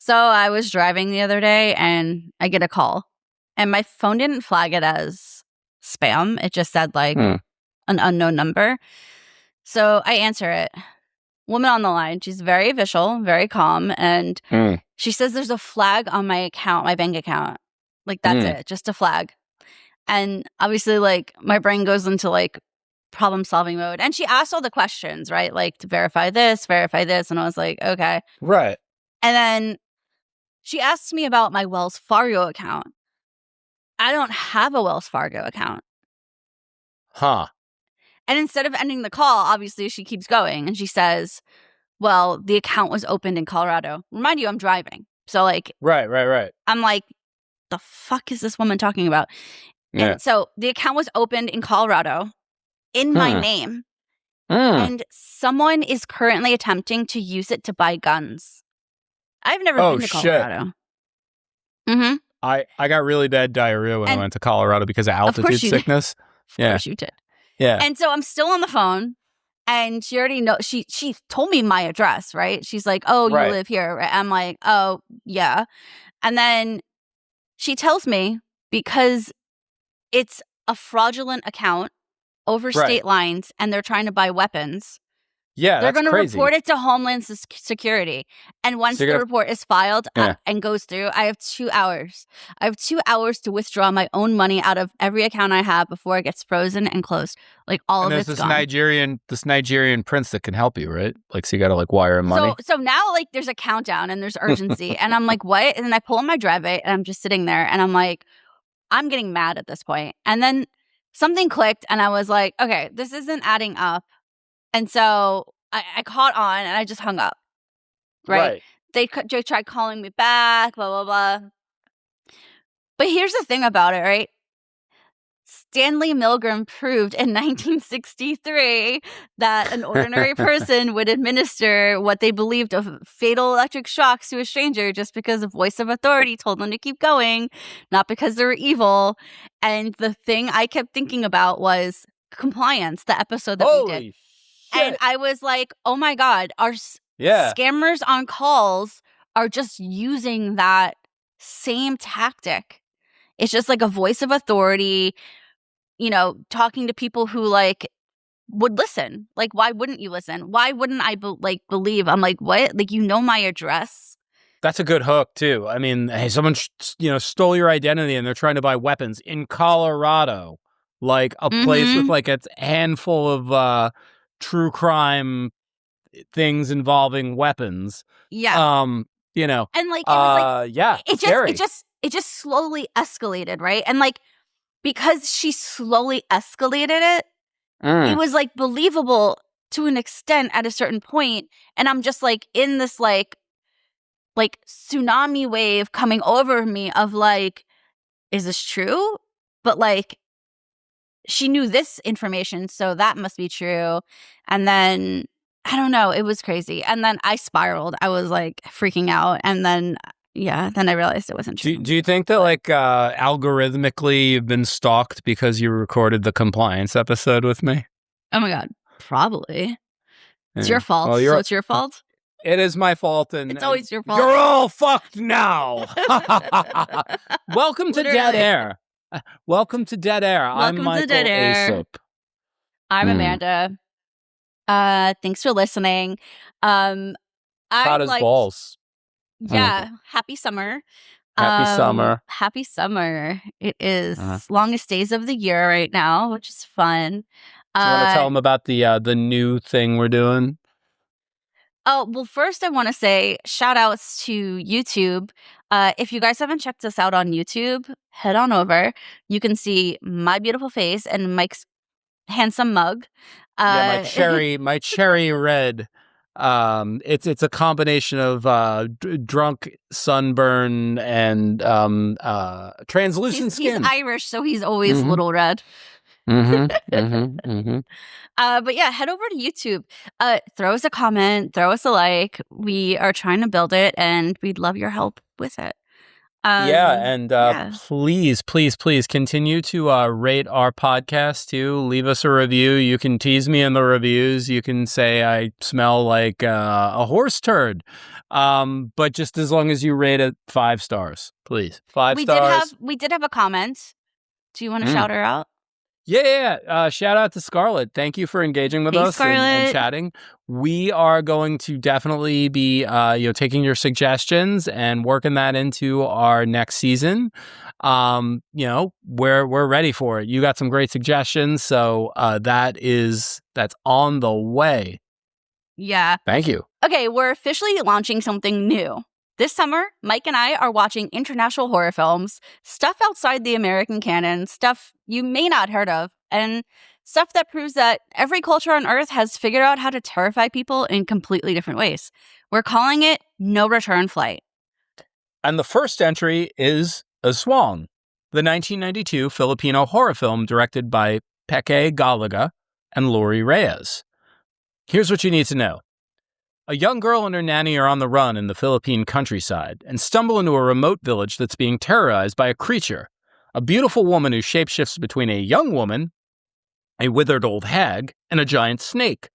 So I was driving the other day and I get a call and my phone didn't flag it as spam. It just said like an unknown number. So I answer it. Woman on the line. She's very official, very calm. And she says there's a flag on my account, my bank account. Like that's it, just a flag. And obviously like my brain goes into like problem solving mode. And she asked all the questions, right? Like to verify this. And I was like, okay. Right. And then she asked me about my Wells Fargo account. I don't have a Wells Fargo account. Huh. And instead of ending the call, obviously she keeps going and she says, well, the account was opened in Colorado. Remind you, I'm driving. So like, Right. I'm like, the fuck is this woman talking about? Yeah. And so the account was opened in Colorado in my name. And someone is currently attempting to use it to buy guns. I've never been to Colorado. Mm-hmm. I got really bad diarrhea when I went to Colorado because of altitude sickness. Of course you did. Yeah. And so I'm still on the phone and she already knows. She told me my address, right? She's like, oh, you live here. Right? I'm like, oh, yeah. And then she tells me because it's a fraudulent account over state lines and they're trying to buy weapons. Yeah, they're going to report it to Homeland Security. And once the report is filed and goes through, I have 2 hours. I have 2 hours to withdraw my own money out of every account I have before it gets frozen and closed. Like all of it's gone. This Nigerian prince that can help you, right? Like, so you got to like wire him money. So now like there's a countdown and there's urgency. And I'm like, what? And then I pull in my driveway and I'm just sitting there and I'm like, I'm getting mad at this point. And then something clicked and I was like, okay, this isn't adding up. And so I caught on and I just hung up. Right? They tried calling me back, blah, blah, blah. But here's the thing about it, right? Stanley Milgram proved in 1963 that an ordinary person would administer what they believed of fatal electric shocks to a stranger just because a voice of authority told them to keep going, not because they were evil. And the thing I kept thinking about was Compliance, the episode that we did. Shit. And I was like, oh my God, our scammers on calls are just using that same tactic. It's just like a voice of authority, you know, talking to people who like would listen. Like, why wouldn't you listen? Why wouldn't I believe? I'm like, what? Like, you know my address? That's a good hook too. I mean, hey, someone stole your identity and they're trying to buy weapons in Colorado, like a place with like a handful of true crime things involving weapons. Yeah. You know. And like it was like it just slowly escalated, right? And like because she slowly escalated it, it was like believable to an extent at a certain point. And I'm just like in this like tsunami wave coming over me of like, is this true? But like she knew this information, so that must be true. And then, I don't know, it was crazy. And then I spiraled. I was like freaking out. And then, then I realized it wasn't true. Do you think that like algorithmically you've been stalked because you recorded the Compliance episode with me? Oh my God, probably. It's your fault. Well, so it's your fault? It is my fault. And it's always your fault. You're all fucked now. Welcome to Dead Air. Welcome to Dead Air. I'm Michael Aesop. I'm Amanda. Thanks for listening. Hot as balls. Yeah. Happy summer. Happy summer. It is longest days of the year right now, which is fun. Do you want to tell them about the new thing we're doing? Oh, well, first I want to say shout outs to YouTube. If you guys haven't checked us out on YouTube, head on over. You can see my beautiful face and Mike's handsome mug. My cherry red. It's a combination of drunk sunburn and translucent skin. He's Irish, so he's always little red. But yeah, head over to YouTube. Throw us a comment, throw us a like. We are trying to build it, and we'd love your help with it. Please continue to rate our podcast too. Leave us a review. You can tease me in the reviews. You can say I smell like a horse turd. But just as long as you rate it 5 stars, please. 5 stars. We did have a comment. Do you want to shout her out? Yeah. Shout out to Scarlett. Thank you for engaging with us and chatting. We are going to definitely be, taking your suggestions and working that into our next season. We're ready for it. You got some great suggestions, so that's on the way. Yeah. Thank you. Okay, we're officially launching something new. This summer, Mike and I are watching international horror films, stuff outside the American canon, stuff you may not heard of, and stuff that proves that every culture on Earth has figured out how to terrify people in completely different ways. We're calling it No Return Flight. And the first entry is a Swang, the 1992 Filipino horror film directed by Peque Galaga and Reyes. Here's what you need to know. A young girl and her nanny are on the run in the Philippine countryside and stumble into a remote village that's being terrorized by a creature, a beautiful woman who shapeshifts between a young woman, a withered old hag, and a giant snake.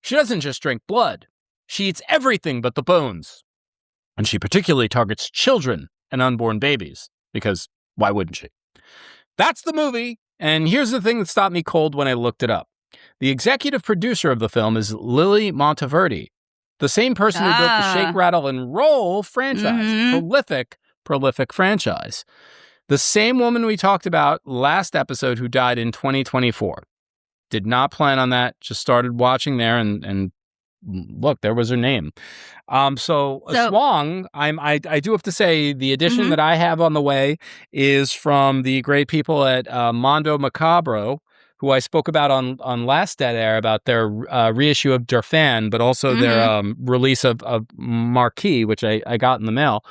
She doesn't just drink blood. She eats everything but the bones. And she particularly targets children and unborn babies, because why wouldn't she? That's the movie, and here's the thing that stopped me cold when I looked it up. The executive producer of the film is Lily Monteverde, the same person who built the Shake, Rattle, and Roll franchise. Prolific franchise. The same woman we talked about last episode who died in 2024. Did not plan on that. Just started watching there and look, there was her name. So Swang, I do have to say the edition that I have on the way is from the great people at Mondo Macabro, who I spoke about on last Dead Air about their reissue of Durfan, but also their release of Marquis, which I got in the mail.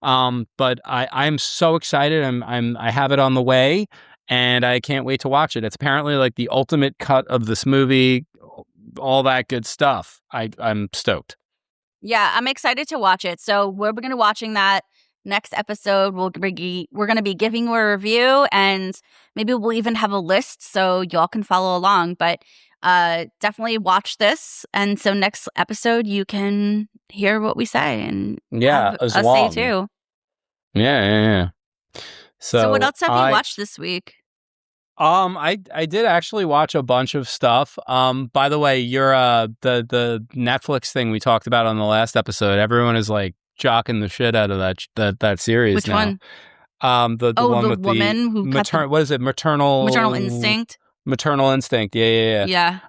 But I'm so excited. I have it on the way, and I can't wait to watch it. It's apparently like the ultimate cut of this movie, all that good stuff. I'm stoked. Yeah, I'm excited to watch it. So we're going to be watching that. Next episode, we're going to be giving you a review, and maybe we'll even have a list so y'all can follow along. But definitely watch this, and so next episode you can hear what we say and have us say too. Yeah. So what else have you watched this week? I did actually watch a bunch of stuff. By the way, your the Netflix thing we talked about on the last episode, everyone is like jocking the shit out of that series. Which now. one? The one with woman who what is it? Maternal instinct. Maternal instinct. Yeah.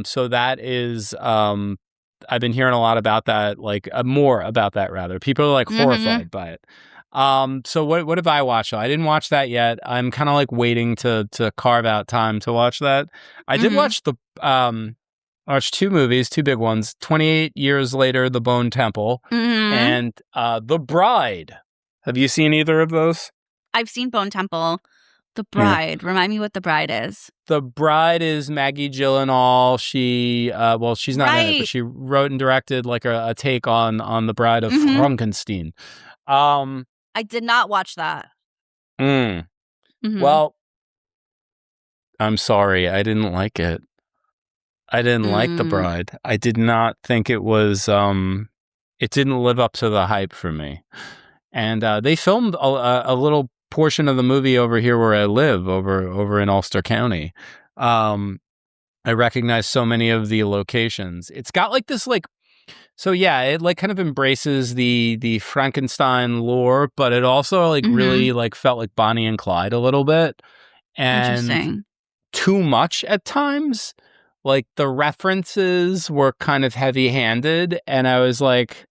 So that is I've been hearing a lot about that, like more about that rather. People are like horrified by it. So what have I watched? I didn't watch that yet. I'm kind of like waiting to carve out time to watch that. I did watch I watched 2 movies, 2 big ones. 28 Years Later, The Bone Temple, and The Bride. Have you seen either of those? I've seen Bone Temple. The Bride. Remind me what The Bride is. The Bride is Maggie Gyllenhaal. She, she's not in it, but she wrote and directed like a take on The Bride of Frankenstein. I did not watch that. Well, I'm sorry. I didn't like it. I didn't like The Bride. I did not think it was, it didn't live up to the hype for me. And they filmed a little portion of the movie over here where I live, over in Ulster County. I recognize so many of the locations. It's got like this like, so yeah, it like kind of embraces the Frankenstein lore, but it also like really like felt like Bonnie and Clyde a little bit. And too much at times. Like the references were kind of heavy-handed, and I was like,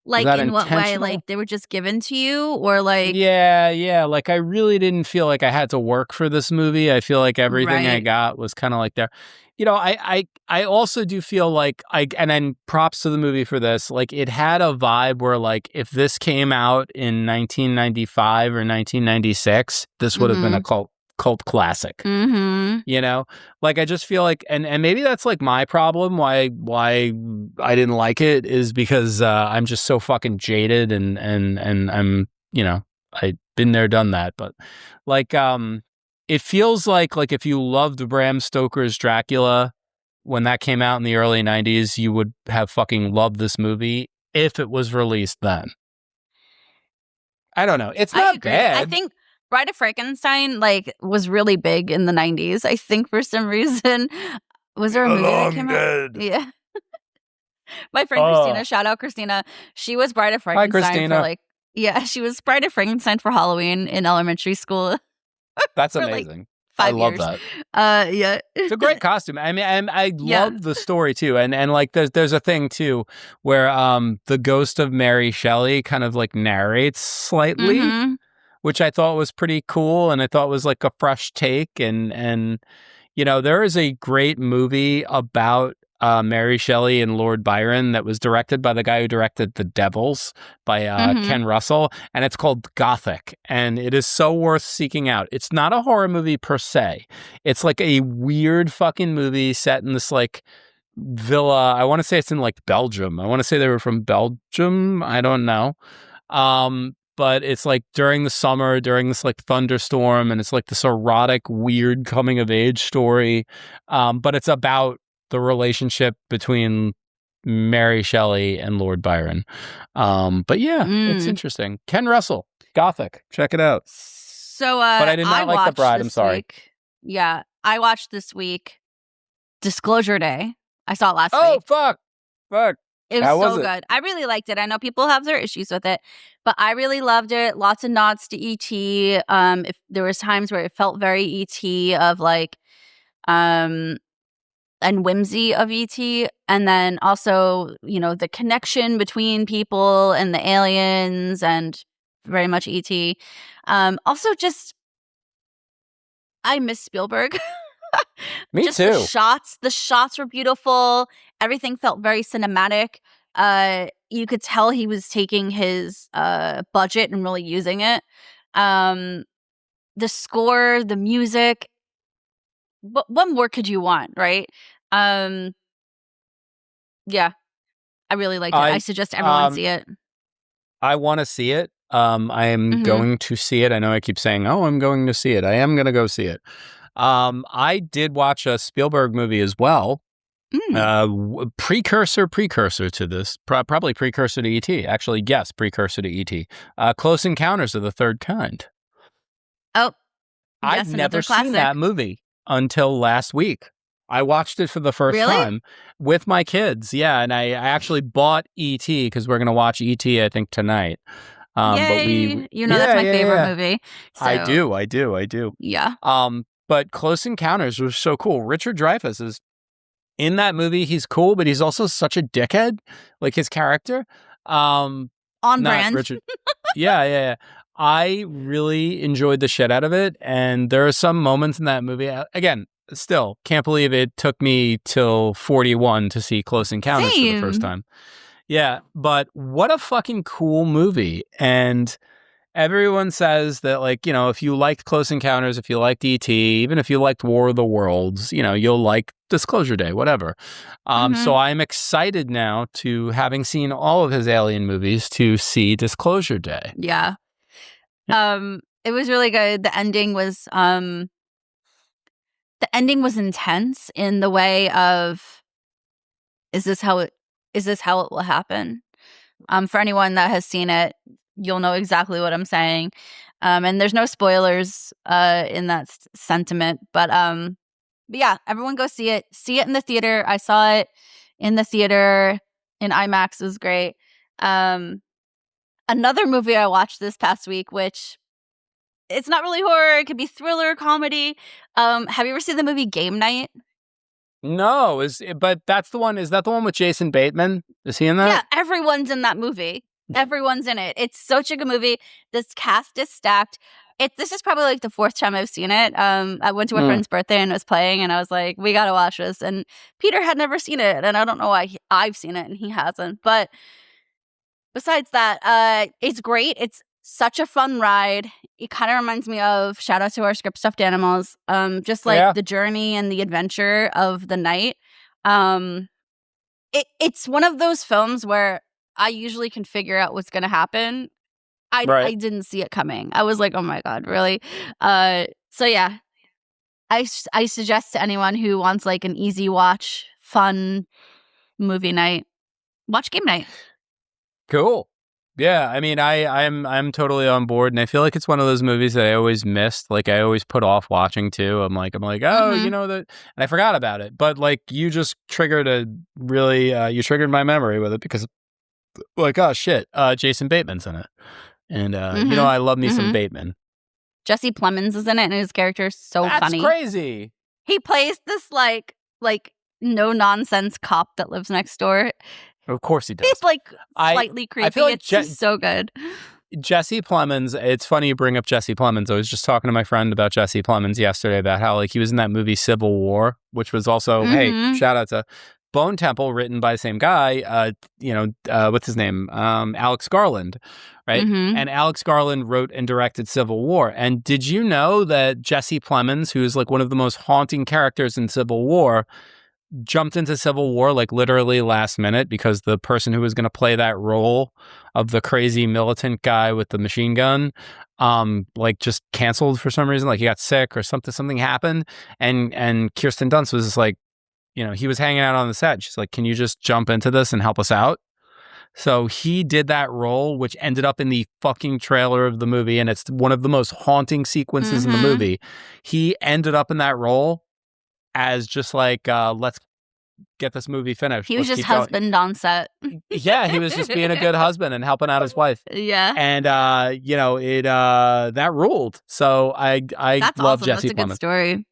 like in what way? Like they were just given to you, or like yeah. Like I really didn't feel like I had to work for this movie. I feel like everything I got was kind of like there. You know, I also do feel like and then props to the movie for this. Like it had a vibe where like if this came out in 1995 or 1996, this would have been a cult classic. You know, like I just feel like, and maybe that's like my problem why I didn't like it is because I'm just so fucking jaded and I'm, you know, I've been there, done that. But like it feels like if you loved Bram Stoker's Dracula when that came out in the early 90s, you would have fucking loved this movie. if it was released then. I don't know. It's I not agree. bad. I think Bride of Frankenstein was really big in the 90s. I think for some reason. Was there a movie that came out? Yeah. My friend Christina, shout out Christina. She was Bride of Frankenstein. Hi, Christina. She was Bride of Frankenstein for Halloween in elementary school. That's for amazing. 5 years. I love that. Yeah. It's a great costume. I mean, I love the story too. And there's a thing too where the ghost of Mary Shelley kind of narrates slightly, which I thought was pretty cool, and I thought was a fresh take. And there is a great movie about Mary Shelley and Lord Byron that was directed by the guy who directed The Devils by Ken Russell, and it's called Gothic, and it is so worth seeking out. It's not a horror movie per se. It's a weird fucking movie set in this villa. I want to say it's in Belgium. I want to say they were from Belgium. I don't know. But it's during the summer, during this thunderstorm, and it's this erotic, weird coming of age story. But it's about the relationship between Mary Shelley and Lord Byron. But yeah, it's interesting. Ken Russell, Gothic. Check it out. So, but I did not like The Bride. I'm sorry. Yeah, I watched this week Disclosure Day. I saw it last week. Oh, fuck. It was so good. I really liked it. I know people have their issues with it, but I really loved it. Lots of nods to E.T. If there was times where it felt very E.T. of and whimsy of E.T. And then also, the connection between people and the aliens, and very much E.T. Also, just I miss Spielberg. Me just too. The shots were beautiful. Everything felt very cinematic. You could tell he was taking his budget and really using it. The score, the music. What more could you want, right? Yeah, I really liked it. I suggest everyone see it. I want to see it. I am going to see it. I know I keep saying, "Oh, I'm going to see it." I am going to go see it. I did watch a Spielberg movie as well. Precursor to this, probably precursor to E.T. Actually, yes, precursor to E.T. Close Encounters of the Third Kind. Oh, yes, I've never seen that movie until last week. I watched it for the first time with my kids. Yeah, and I actually bought E.T. because we're going to watch E.T. I think tonight. Yay! But that's my favorite movie. So. I do. Yeah. But Close Encounters was so cool. Richard Dreyfuss is in that movie. He's cool, but he's also such a dickhead, his character. On brand. Richard. Yeah. I really enjoyed the shit out of it, and there are some moments in that movie. Again, still can't believe it took me till 41 to see Close Encounters for the first time. Yeah, but what a fucking cool movie. And everyone says that, if you liked Close Encounters, if you liked E.T., even if you liked War of the Worlds, you'll like Disclosure Day, whatever. So I'm excited now to, having seen all of his Alien movies, to see Disclosure Day. Yeah. It was really good. The ending was intense in the way of, is this how it will happen? For anyone that has seen it, you'll know exactly what I'm saying. And there's no spoilers in that sentiment, but yeah, everyone go see it. See it in the theater. I saw it in the theater in IMAX. It was great. Another movie I watched this past week, which it's not really horror. It could be thriller, comedy. Have you ever seen the movie Game Night? No, but that's the one. Is that the one with Jason Bateman? Is he in that? Yeah, everyone's in that movie. Everyone's in it. It's such a good movie. This cast is stacked. This is probably the fourth time I've seen it. I went to a friend's birthday and it was playing, and I was like, we got to watch this. And Peter had never seen it, and I don't know why I've seen it and he hasn't. But besides that, it's great. It's such a fun ride. It kind of reminds me of, shout out to our script stuffed animals, just the journey and the adventure of the night. It's one of those films where I usually can figure out what's going to happen. I didn't see it coming. I was like, oh my God, really? So yeah, I suggest to anyone who wants an easy watch, fun movie night, watch Game Night. Cool. Yeah, I mean, I'm totally on board, and I feel like it's one of those movies that I always missed. Like, I always put off watching too. I'm like, oh, you know that, and I forgot about it. But like, you just triggered you triggered my memory with it because, like, oh shit, Jason Bateman's in it, and I love me some Bateman. Jesse Plemons is in it, and his character is so funny. That's crazy. He plays this like no nonsense cop that lives next door. Of course he does. He's like slightly creepy. I feel like it's just so good. Jesse Plemons, it's funny you bring up Jesse Plemons. I was just talking to my friend about Jesse Plemons yesterday about how like he was in that movie Civil War, which was also, hey, shout out to Bone Temple, written by the same guy, what's his name? Alex Garland, right? And Alex Garland wrote and directed Civil War. And did you know that Jesse Plemons, who is like one of the most haunting characters in Civil War, jumped into Civil War like literally last minute because the person who was going to play that role of the crazy militant guy with the machine gun like just canceled for some reason, like he got sick or something happened, and Kirsten Dunst was just like, he was hanging out on the set. She's like, can you just jump into this and help us out? So he did that role, which ended up in the fucking trailer of the movie, and it's one of the most haunting sequences in the movie. He ended up in that role as just like, let's get this movie finished. He was just husband on set. Yeah, he was just being a good husband and helping out his wife. Yeah. And, that ruled. So I That's love awesome. Jesse Plemons. That's a good story.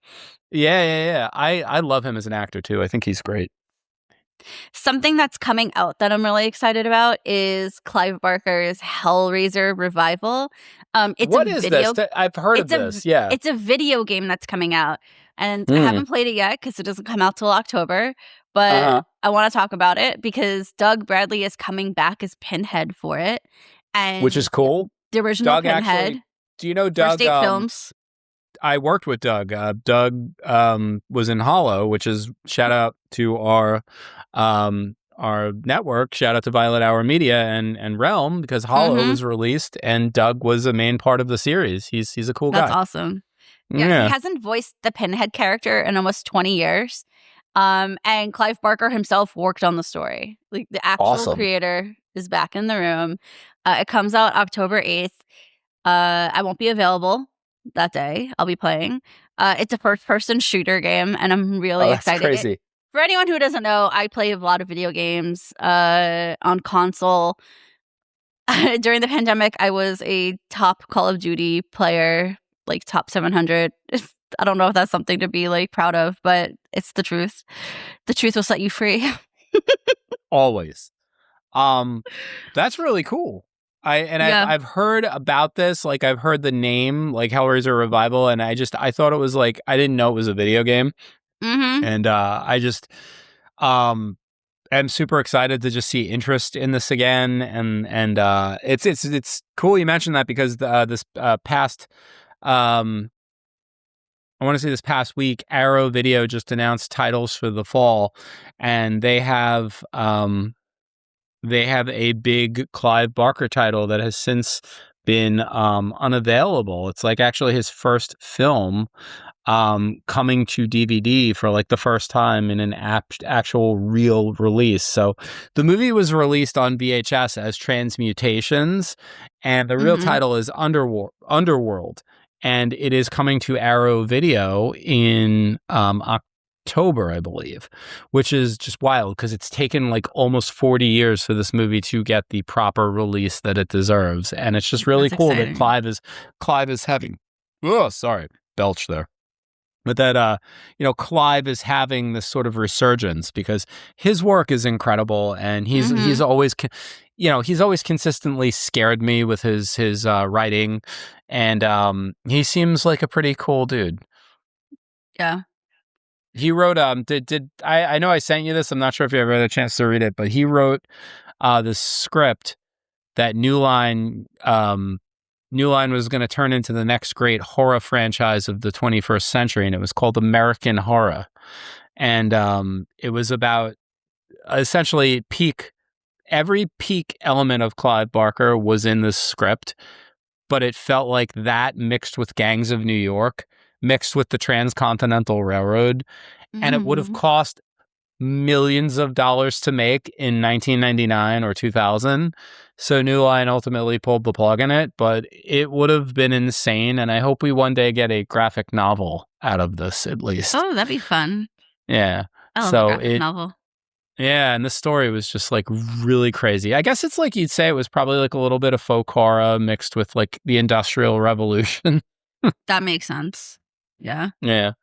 Yeah. I love him as an actor too. I think he's great. Something that's coming out that I'm really excited about is Clive Barker's Hellraiser revival. What is this? I've heard of this. Yeah. It's a video game that's coming out. And I haven't played it yet because it doesn't come out till October. But I want to talk about it because Doug Bradley is coming back as Pinhead for it. And which is cool. The original Doug Pinhead. Actually, do you know Doug? First 8 films. I worked with Doug. Doug was in Hollow, which is shout out to our network. Shout out to Violet Hour Media and Realm because Hollow was released and Doug was a main part of the series. He's a cool guy. That's awesome. Yeah, he hasn't voiced the Pinhead character in almost 20 years. And Clive Barker himself worked on the story. Like the actual creator is back in the room. It comes out October 8th. I won't be available that day. I'll be playing. It's a first-person shooter game, and I'm really excited. Crazy. For anyone who doesn't know, I play a lot of video games on console. During the pandemic, I was a top Call of Duty player, like top 700. I don't know if that's something to be like proud of, but it's the truth. The truth will set you free. Always. That's really cool. I've heard about this. Like I've heard the name, like Hellraiser Revival, and I thought it was like I didn't know it was a video game, and I just am super excited to just see interest in this again, and it's cool you mentioned that because this past. I want to say this past week, Arrow Video just announced titles for the fall, and they have a big Clive Barker title that has since been unavailable. It's like actually his first film coming to DVD for like the first time in an actual real release. So the movie was released on VHS as Transmutations, and the real title is Underworld. And it is coming to Arrow Video in October, I believe, which is just wild because it's taken like almost 40 years for this movie to get the proper release that it deserves. And it's just really cool that Clive is having, belch there. But that, Clive is having this sort of resurgence because his work is incredible, and he's always, he's always consistently scared me with his writing, and he seems like a pretty cool dude. Yeah. He wrote I know I sent you this. I'm not sure if you ever had a chance to read it, but he wrote the script that New Line was going to turn into the next great horror franchise of the 21st century, and it was called American Horror. And it was about essentially Peque. Every Peque element of Clive Barker was in this script, but it felt like that mixed with Gangs of New York, mixed with the Transcontinental Railroad, and it would have cost millions of dollars to make in 1999 or 2000. So New Line ultimately pulled the plug on it, but it would have been insane. And I hope we one day get a graphic novel out of this at least. Oh, that'd be fun. Yeah. I love a graphic novel. Yeah, and the story was just like really crazy. I guess it's like you'd say it was probably like a little bit of folk horror mixed with like the Industrial Revolution. That makes sense. Yeah. Yeah.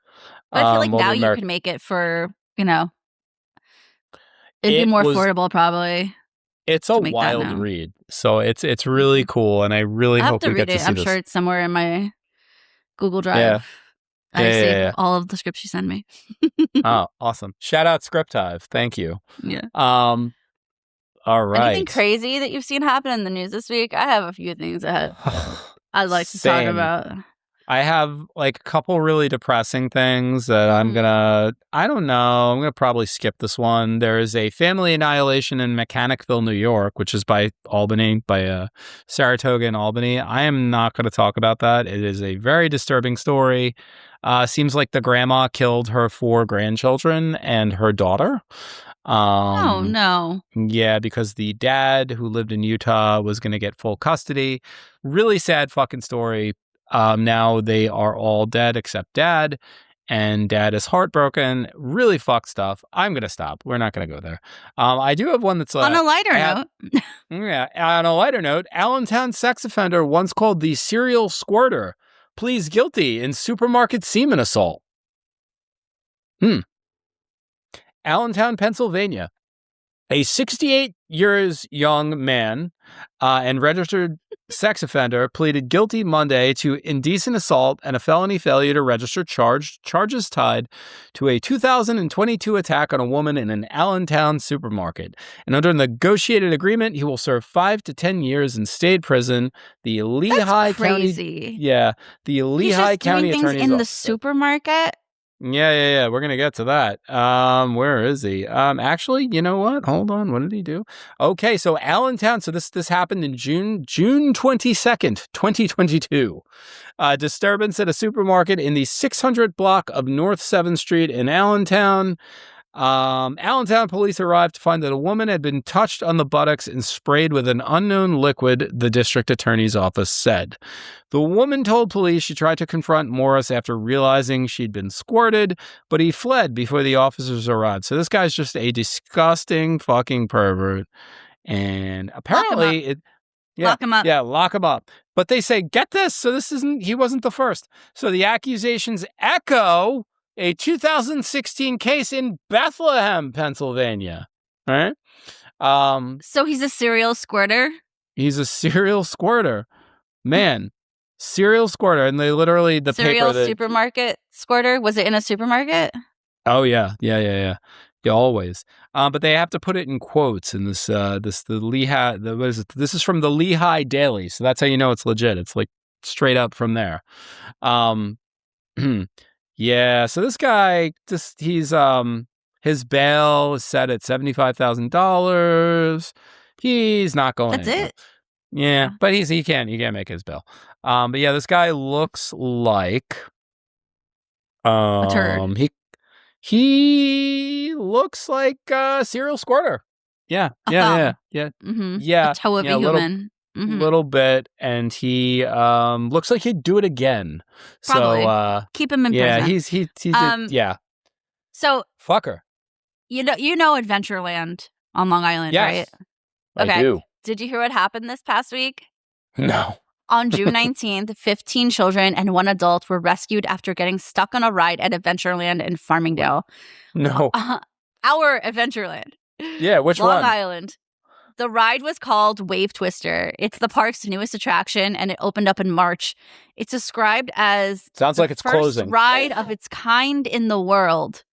But I feel like now you could make it for, it'd be more affordable probably. It's a wild read. So it's really cool, and I really hope we get to see I'm this. sure it's somewhere in my Google Drive. Yeah. I save all of the scripts you send me. Oh, awesome. Shout out Scriptive. Thank you. Yeah. All right. Anything crazy that you've seen happen in the news this week? I have a few things I'd like to talk about. I have like a couple really depressing things that I'm gonna probably skip this one. There is a family annihilation in Mechanicville, New York, which is by Albany, by Saratoga and Albany. I am not going to talk about that. It is a very disturbing story. Seems like the grandma killed her 4 grandchildren and her daughter. Oh, no. Yeah, because the dad who lived in Utah was going to get full custody. Really sad fucking story. Now they are all dead except dad, and dad is heartbroken. Really fucked stuff. I'm going to stop. We're not going to go there. I do have one that's on a lighter note. Yeah, on a lighter note, Allentown sex offender once called the serial squirter pleads guilty in supermarket semen assault. Allentown, Pennsylvania. A 68 years young man and registered sex offender pleaded guilty Monday to indecent assault and a felony failure to register charges tied to a 2022 attack on a woman in an Allentown supermarket. And under a negotiated agreement, he will serve 5 to 10 years in state prison. The Lehigh County, the Lehigh County Attorney's in Office. The supermarket. Yeah. We're gonna get to that. Where is he? Actually, you know what? Hold on. What did he do? Okay, so Allentown. So this happened in June 22nd, 2022. Disturbance at a supermarket in the 600 block of North 7th Street in Allentown. Allentown police arrived to find that a woman had been touched on the buttocks and sprayed with an unknown liquid, the district attorney's office said. The woman told police she tried to confront Morris after realizing she'd been squirted, but he fled before the officers arrived. So this guy's just a disgusting fucking pervert. And apparently lock him up. Yeah, lock him up. But they say, get this. So he wasn't the first. So the accusations echo a 2016 case in Bethlehem, Pennsylvania. All right. So he's a serial squirter? He's a serial squirter. Man, serial squirter. And they literally, the serial paper... supermarket squirter? Was it in a supermarket? Oh, yeah. Yeah, always. But they have to put it in quotes in this, the Lehigh... This is from the Lehigh Daily. So that's how you know it's legit. It's like straight up from there. Yeah, so this guy, he's his bail is set at $75,000. He's not going. That's it. Yeah, but he can't make his bail. But yeah, this guy looks like a turd. He looks like a serial squirter. Yeah. Mm-hmm. Yeah, a toe of a human. Little bit, and he looks like he'd do it again. Probably. So keep him in prison. He yeah. So fucker. You know Adventureland on Long Island, yes, right? I do. Did you hear what happened this past week? No. On June 19th, 15 children and 1 adult were rescued after getting stuck on a ride at Adventureland in Farmingdale. No. Our Adventureland. Yeah, which one? Long Island. The ride was called Wave Twister. It's the park's newest attraction, and it opened up in March. It's described as sounds like it's closing. First ride of its kind in the world.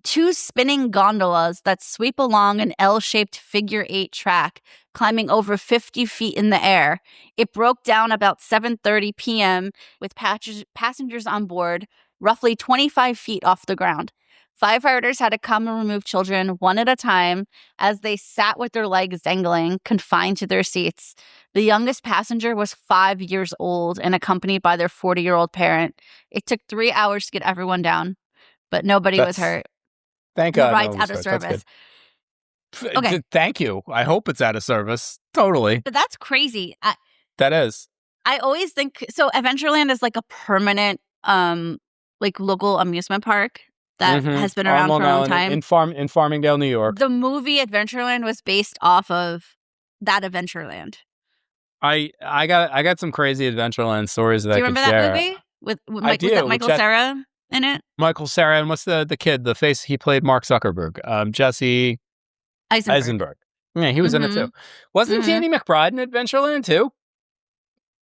2 spinning gondolas that sweep along an L-shaped figure-8 track, climbing over 50 feet in the air. It broke down about 7:30 p.m. with passengers on board, roughly 25 feet off the ground. Firefighters had to come and remove children one at a time as they sat with their legs dangling, confined to their seats. The youngest passenger was 5 years old and accompanied by their 40-year-old parent. It took 3 hours to get everyone down, but nobody was hurt. Thank The God. ride's no out of restarts. That's service. good. Okay. Thank you. I hope it's out of service. Totally. But that's crazy. That is. I always think so. Adventureland is like a permanent, like local amusement park that has been around on for a Long long Island, time. in Farmingdale, New York. The movie Adventureland was based off of that Adventureland. I got some crazy Adventureland stories that I could share. Do you remember that movie with was that Michael Cera in it? Michael Cera, and what's the kid? The face he played Mark Zuckerberg. Jesse Eisenberg. Yeah, he was in it too. Wasn't Danny McBride in Adventureland too?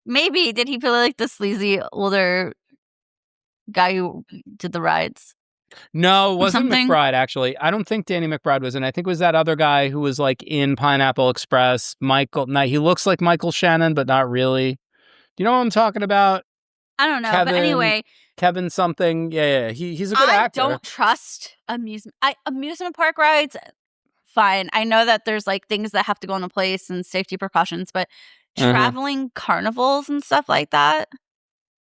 Maybe. Did he play like the sleazy older guy who did the rides? No, it wasn't McBride, actually. I don't think Danny McBride was in. I think it was that other guy who was like in Pineapple Express. He looks like Michael Shannon, but not really. Do you know what I'm talking about? I don't know, but anyway. Kevin something. Yeah. He's a good actor. I don't trust amusement park rides. Fine. I know that there's like things that have to go into place and safety precautions, but traveling carnivals and stuff like that.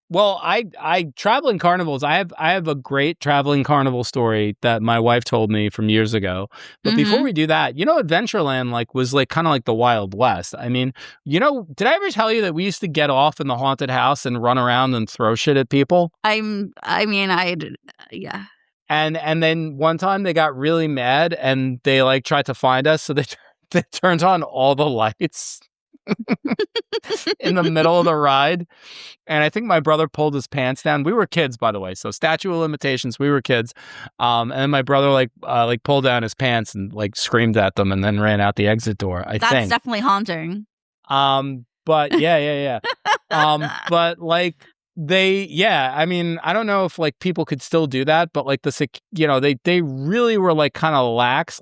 Well, I traveling carnivals. I have a great traveling carnival story that my wife told me from years ago. But before we do that, Adventureland was kind of like the Wild West. I mean, did I ever tell you that we used to get off in the haunted house and run around and throw shit at people? Yeah. And then one time they got really mad and they tried to find us, so they turned on all the lights in the middle of the ride. And I think my brother pulled his pants down. We were kids, by the way, so statute of limitations. We were kids, and then my brother pulled down his pants and screamed at them, and then ran out the exit door. That's definitely haunting. But yeah. But I mean, I don't know if people could still do that, but they really were kind of lax,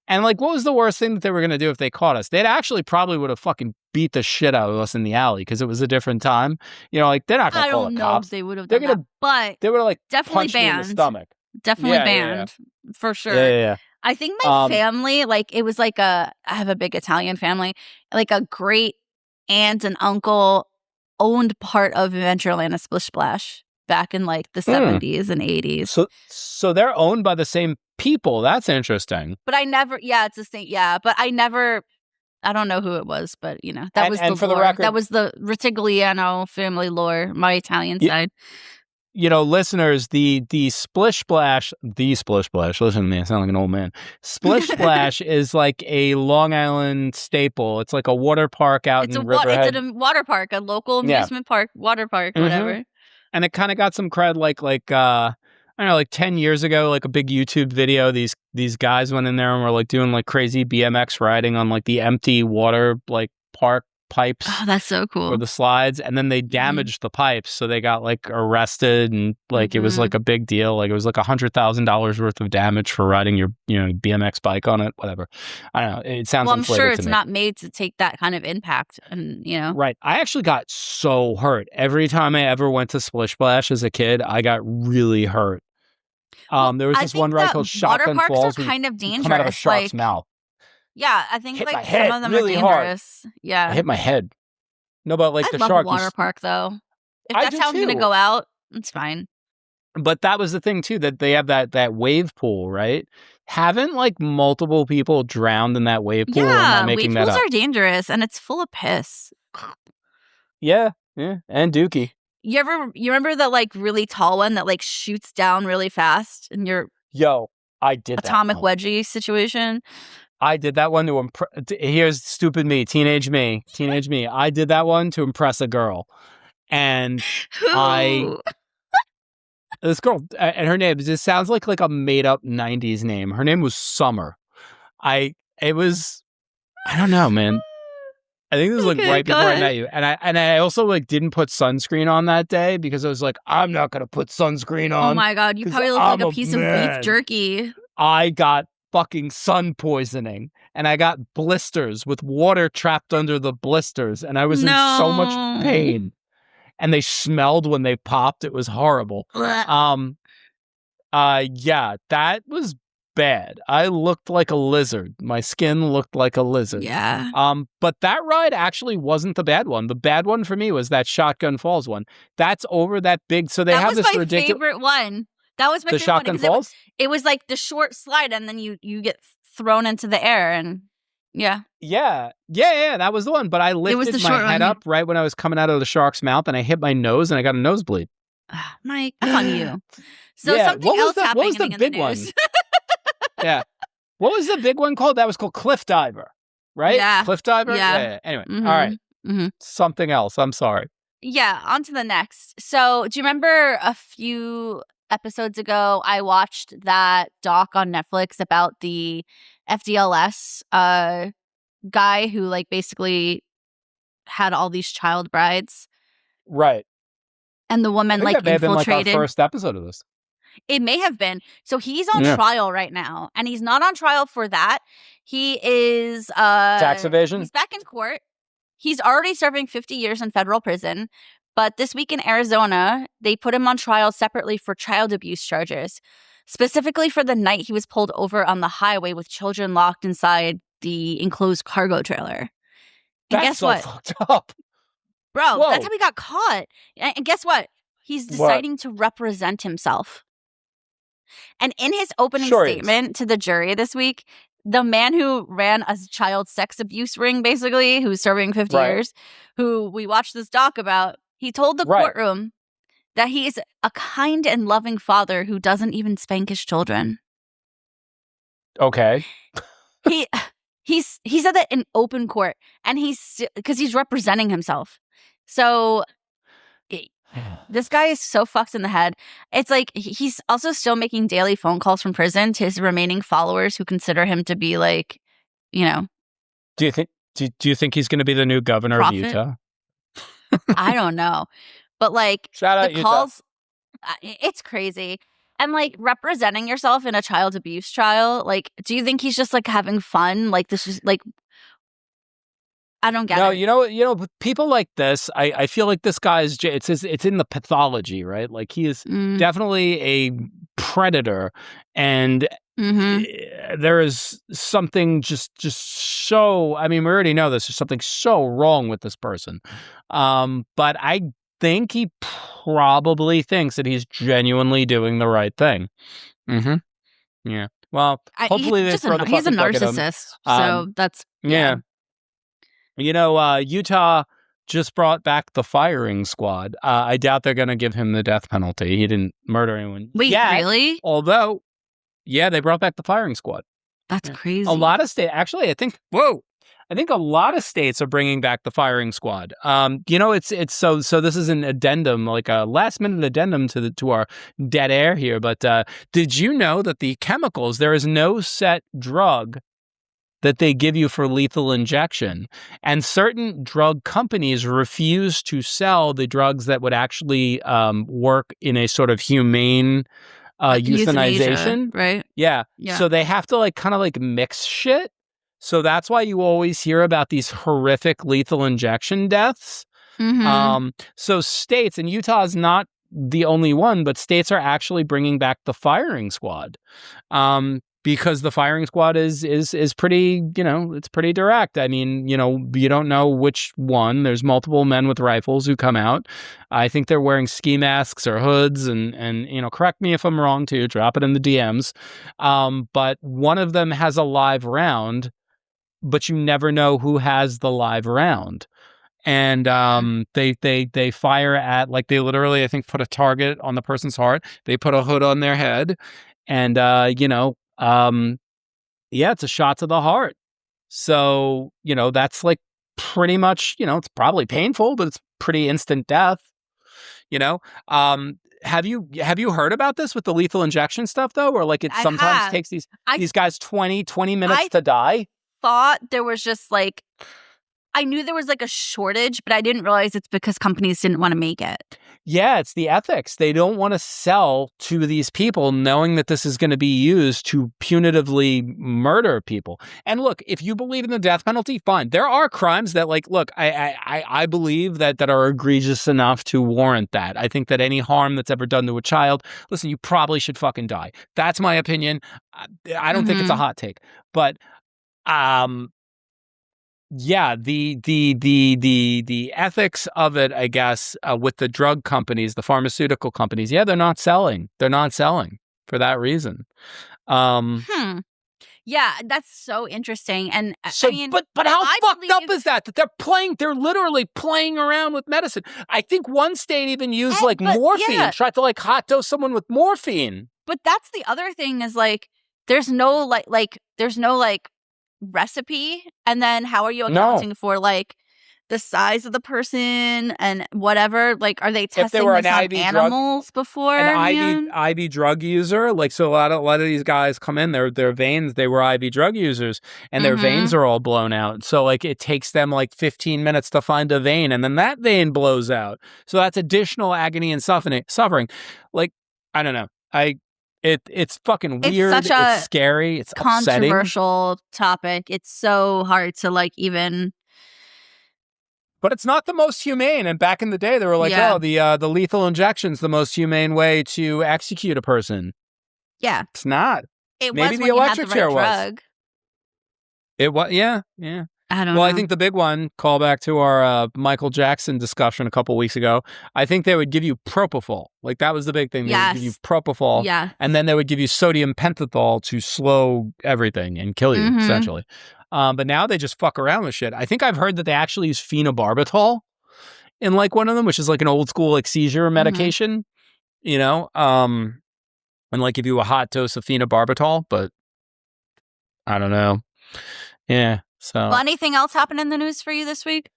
and what was the worst thing that they were going to do if they caught us? They'd actually probably would have fucking beat the shit out of us in the alley because it was a different time. They're not going to call the cops. I don't know if they would have done that, but they would have definitely punched banned. you in the stomach. Definitely banned for sure. Yeah. I think my family, it was I have a big Italian family, a great aunt and uncle owned part of Adventureland and Splish Splash back in the 70s and 80s. So they're owned by the same people. That's interesting. But it's the same. Yeah, but I don't know who it was, but that was the lore. That was the Ritigliano family lore, my Italian side. Listeners, the Splish Splash, listen to me, I sound like an old man. Splish Splash is a Long Island staple. It's a water park out in Riverhead. It's a water park, a local amusement park, water park, whatever. And it kind of got some cred I don't know, 10 years ago, a big YouTube video, these guys went in there and were doing crazy BMX riding on the empty water park pipes. Oh, that's so cool. For the slides, and then they damaged the pipes, so they got arrested, and it was a big deal. It was $100,000 worth of damage for riding your BMX bike on it. Whatever. I don't know. It sounds. Well, I'm sure it's not made to take that kind of impact, and Right. I actually got so hurt every time I ever went to Splish Splash as a kid. I got really hurt. There was this one ride called Shotgun Falls. Water parks are kind of dangerous. Come out of a shark's mouth. Yeah, I think some of them really are dangerous. Hard. Yeah, I hit my head. No, but I the love shark a water park though. If that's how I'm going to go out, it's fine. But that was the thing too, that they have that wave pool, right? Haven't multiple people drowned in that wave pool? Yeah, wave pools are dangerous, and it's full of piss. Yeah, and dookie. You remember the really tall one that shoots down really fast in your I did atomic wedgie situation? I did that one to impress. Here's stupid me, teenage me. I did that one to impress a girl, and this girl, and her name just sounds like a made up '90s name. Her name was Summer. I don't know, man. I think this was right before I met you, and I also didn't put sunscreen on that day because I was I'm not gonna put sunscreen on. Oh my god, you probably look like a piece of beef jerky. I got fucking sun poisoning, and I got blisters with water trapped under the blisters, and I was in so much pain, and they smelled when they popped. It was horrible. Yeah, that was bad. I looked like a lizard. My skin looked like a lizard. Yeah. But that ride actually wasn't the bad one. The bad one for me was that Shotgun Falls one. That's over that big. So they have this ridiculous favorite one. That was my The favorite one, shotgun because falls? it was like the short slide, and then you get thrown into the air, and yeah. Yeah. That was the one. But I lifted my head up right when I was coming out of the shark's mouth, and I hit my nose, and I got a nosebleed. Mike, that's on you. So something else happening in the news. Yeah. What was the big one called? That was called Cliff Diver, right? Yeah. Cliff Diver? Yeah. Anyway, all right. Something else. I'm sorry. Yeah, on to the next. So do you remember a few episodes ago, I watched that doc on Netflix about the FDLS guy who like basically had all these child brides? Right. And the woman like that may infiltrated. have been like our first episode of this. It may have been. So he's on trial right now, and he's not on trial for that. He is tax evasion. He's back in court. He's already serving 50 years in federal prison. But this week in Arizona, they put him on trial separately for child abuse charges, specifically for the night he was pulled over on the highway with children locked inside the enclosed cargo trailer. And guess what? Fucked up. Bro, that's how he got caught. And guess what? He's deciding to represent himself. And in his opening statement to the jury this week, the man who ran a child sex abuse ring, basically, who's serving 50 years, who we watched this doc about, he told the courtroom that he is a kind and loving father who doesn't even spank his children. Okay. He said that in open court, and because he's representing himself. So this guy is so fucked in the head. It's like he's also still making daily phone calls from prison to his remaining followers who consider him to be like, you know. Do you think he's going to be the new governor of Utah? I don't know. But like shout out the calls, it's crazy. And like representing yourself in a child abuse trial, like, do you think he's just like having fun? Like this is like, I don't get it. No, you know, people like this, I feel like this guy's, it's in the pathology, right? Like he is definitely a predator, and there is something just so, I mean, we already know this, there's something so wrong with this person. But I think he probably thinks that he's genuinely doing the right thing. Yeah. Well, hopefully he's a narcissist. So that's yeah. You know, Utah just brought back the firing squad. I doubt they're going to give him the death penalty. He didn't murder anyone. Wait, really? Although, yeah, they brought back the firing squad. That's crazy. A lot of states, actually, I think a lot of states are bringing back the firing squad. You know, it's so this is an addendum, like a last minute addendum to our dead air here. But did you know that the chemicals, there is no set drug that they give you for lethal injection, and certain drug companies refuse to sell the drugs that would actually work in a sort of humane euthanization, right? Yeah. So they have to like kind of like mix shit. So that's why you always hear about these horrific lethal injection deaths. So states, and Utah is not the only one, but states are actually bringing back the firing squad. Because the firing squad is pretty, you know, it's pretty direct. I mean, you know, you don't know which one. There's multiple men with rifles who come out. I think they're wearing ski masks or hoods, and you know, correct me if I'm wrong too. Drop it in the DMs. But one of them has a live round, but you never know who has the live round. And they fire at, like, they literally, I think, put a target on the person's heart. They put a hood on their head, and you know. Yeah, it's a shot to the heart. So, you know, that's like pretty much, you know, it's probably painful, but it's pretty instant death, you know? Have you heard about this with the lethal injection stuff though? Or like it sometimes takes these guys 20 minutes to die? Thought there was just like, I knew there was like a shortage, but I didn't realize it's because companies didn't want to make it. Yeah, it's the ethics. They don't want to sell to these people knowing that this is going to be used to punitively murder people. And look, if you believe in the death penalty, fine. There are crimes that, like, look, I believe that are egregious enough to warrant that. I think that any harm that's ever done to a child, listen, you probably should fucking die. That's my opinion. I don't think it's a hot take. But yeah, the ethics of it, I guess, with the drug companies, the pharmaceutical companies, yeah, they're not selling. They're not selling for that reason. Yeah, that's so interesting. And so, I mean, but how fucked up is that they're literally playing around with medicine? I think one state even used morphine, tried to hot dose someone with morphine. But that's the other thing is there's no there's no recipe, and then how are you accounting for the size of the person and whatever? Are they testing this on animals before? An IV drug user? So a lot of these guys come in, their veins, they were IV drug users, and their veins are all blown out. So it takes them 15 minutes to find a vein, and then that vein blows out. So that's additional agony and suffering. I don't know. It's fucking weird. It's scary. It's controversial upsetting. Topic. It's so hard to even. But it's not the most humane. And back in the day, they were the lethal injection's the most humane way to execute a person. Yeah. It's not. Maybe the electric chair was. It was, yeah. I don't know. Well, I think the big one, call back to our Michael Jackson discussion a couple weeks ago, I think they would give you propofol. That was the big thing. They would give you propofol. Yeah. And then they would give you sodium pentothal to slow everything and kill you, essentially. But now they just fuck around with shit. I think I've heard that they actually use phenobarbital in one of them, which is an old school seizure medication, and give you a hot dose of phenobarbital, but I don't know. Yeah. So, well, anything else happen in the news for you this week?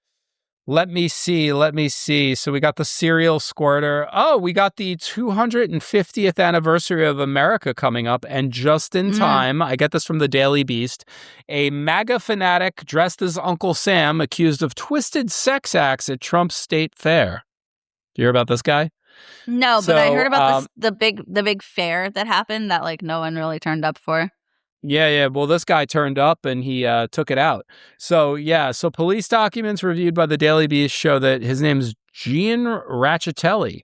Let me see. So we got the serial squirter. Oh, we got the 250th anniversary of America coming up. And just in time, I get this from the Daily Beast, a MAGA fanatic dressed as Uncle Sam accused of twisted sex acts at Trump's state fair. Do you hear about this guy? No, but I heard about the big fair that happened that no one really turned up for. Yeah. Well, this guy turned up and he took it out. So, So police documents reviewed by the Daily Beast show that his name's Gian Racitelli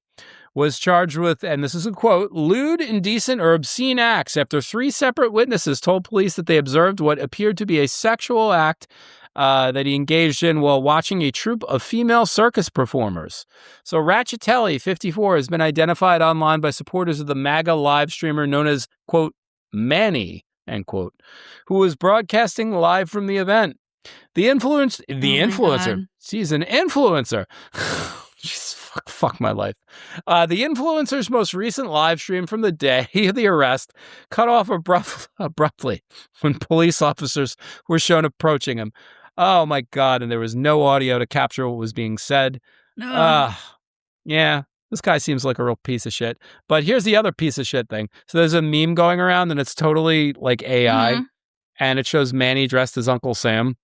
was charged with, and this is a quote, lewd, indecent, or obscene acts after 3 separate witnesses told police that they observed what appeared to be a sexual act that he engaged in while watching a troupe of female circus performers. So Racitelli, 54, has been identified online by supporters of the MAGA live streamer known as, quote, Manny, end quote, who was broadcasting live from the event. The influencer, she's an influencer. Jeez, fuck my life. The influencer's most recent live stream from the day of the arrest cut off abruptly when police officers were shown approaching him. Oh my God, and there was no audio to capture what was being said. Yeah. This guy seems like a real piece of shit. But here's the other piece of shit thing. So there's a meme going around and it's totally AI. And it shows Manny dressed as Uncle Sam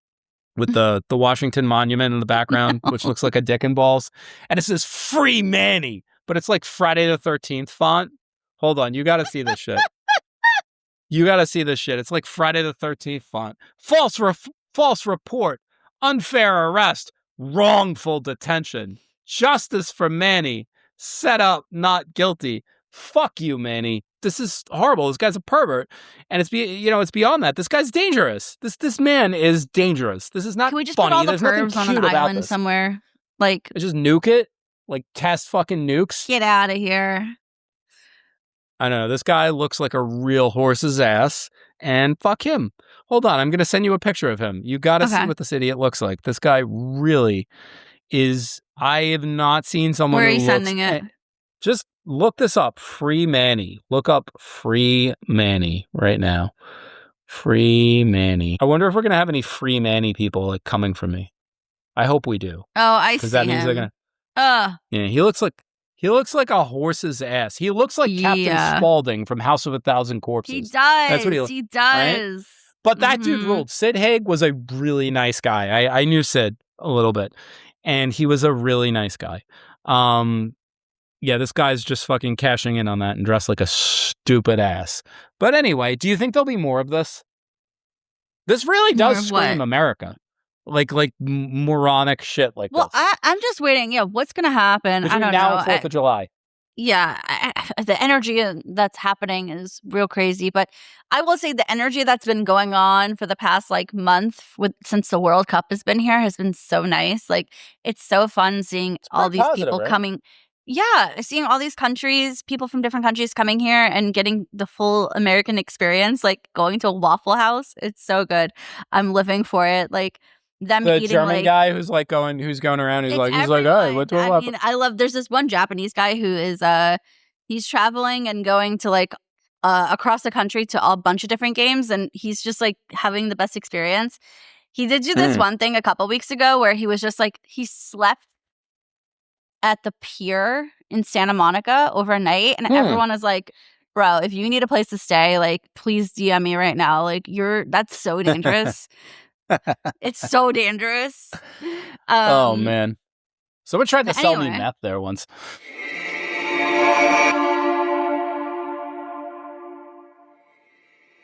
with the Washington Monument in the background, which looks like a dick and balls. And it says free Manny, but it's Friday the 13th font. Hold on. You got to see this shit. It's Friday the 13th font. False report. Unfair arrest. Wrongful detention. Justice for Manny. Set up, not guilty. Fuck you, Manny. This is horrible. This guy's a pervert, and it's beyond that. This guy's dangerous. This man is dangerous. This is not. Can we just funny. put all the There's pervs on an island somewhere? Just nuke it. Test fucking nukes. Get out of here. I don't know. This guy looks like a real horse's ass, and fuck him. Hold on, I'm gonna send you a picture of him. You gotta see what this idiot looks like. This guy really is. I have not seen someone. Where are you sending it? Just look this up. Free Manny. Look up Free Manny right now. Free Manny. I wonder if we're gonna have any Free Manny people coming from me. I hope we do. Oh, I see. Because that means they're gonna. Yeah, he looks like a horse's ass. He looks like Captain Spaulding from House of a Thousand Corpses. He does. That's what he does. Right? But that dude ruled. Sid Haig was a really nice guy. I knew Sid a little bit. And he was a really nice guy. Yeah, this guy's just fucking cashing in on that and dressed like a stupid ass. But anyway, do you think there'll be more of this? This really does scream America. Like moronic shit like this. Well, I'm just waiting. Yeah, what's going to happen? I don't know. Now and 4th of July. the energy that's happening is real crazy. But I will say the energy that's been going on for the past like month since the World Cup has been here has been so nice. Like it's so fun seeing all these people coming. Yeah, seeing all these people from different countries coming here and getting the full American experience, like going to a Waffle House. It's so good. I'm living for it. Like them the eating German guy who's going around. He's like, hey, what's I mean, I love. There's this one Japanese guy who is he's traveling and going to like across the country to a bunch of different games, and he's just like having the best experience. He did do this one thing a couple weeks ago where he was just like he slept at the pier in Santa Monica overnight, and everyone was like, bro, if you need a place to stay, like please DM me right now. Like that's so dangerous. It's so dangerous. Oh man. Someone tried to sell me meth there once.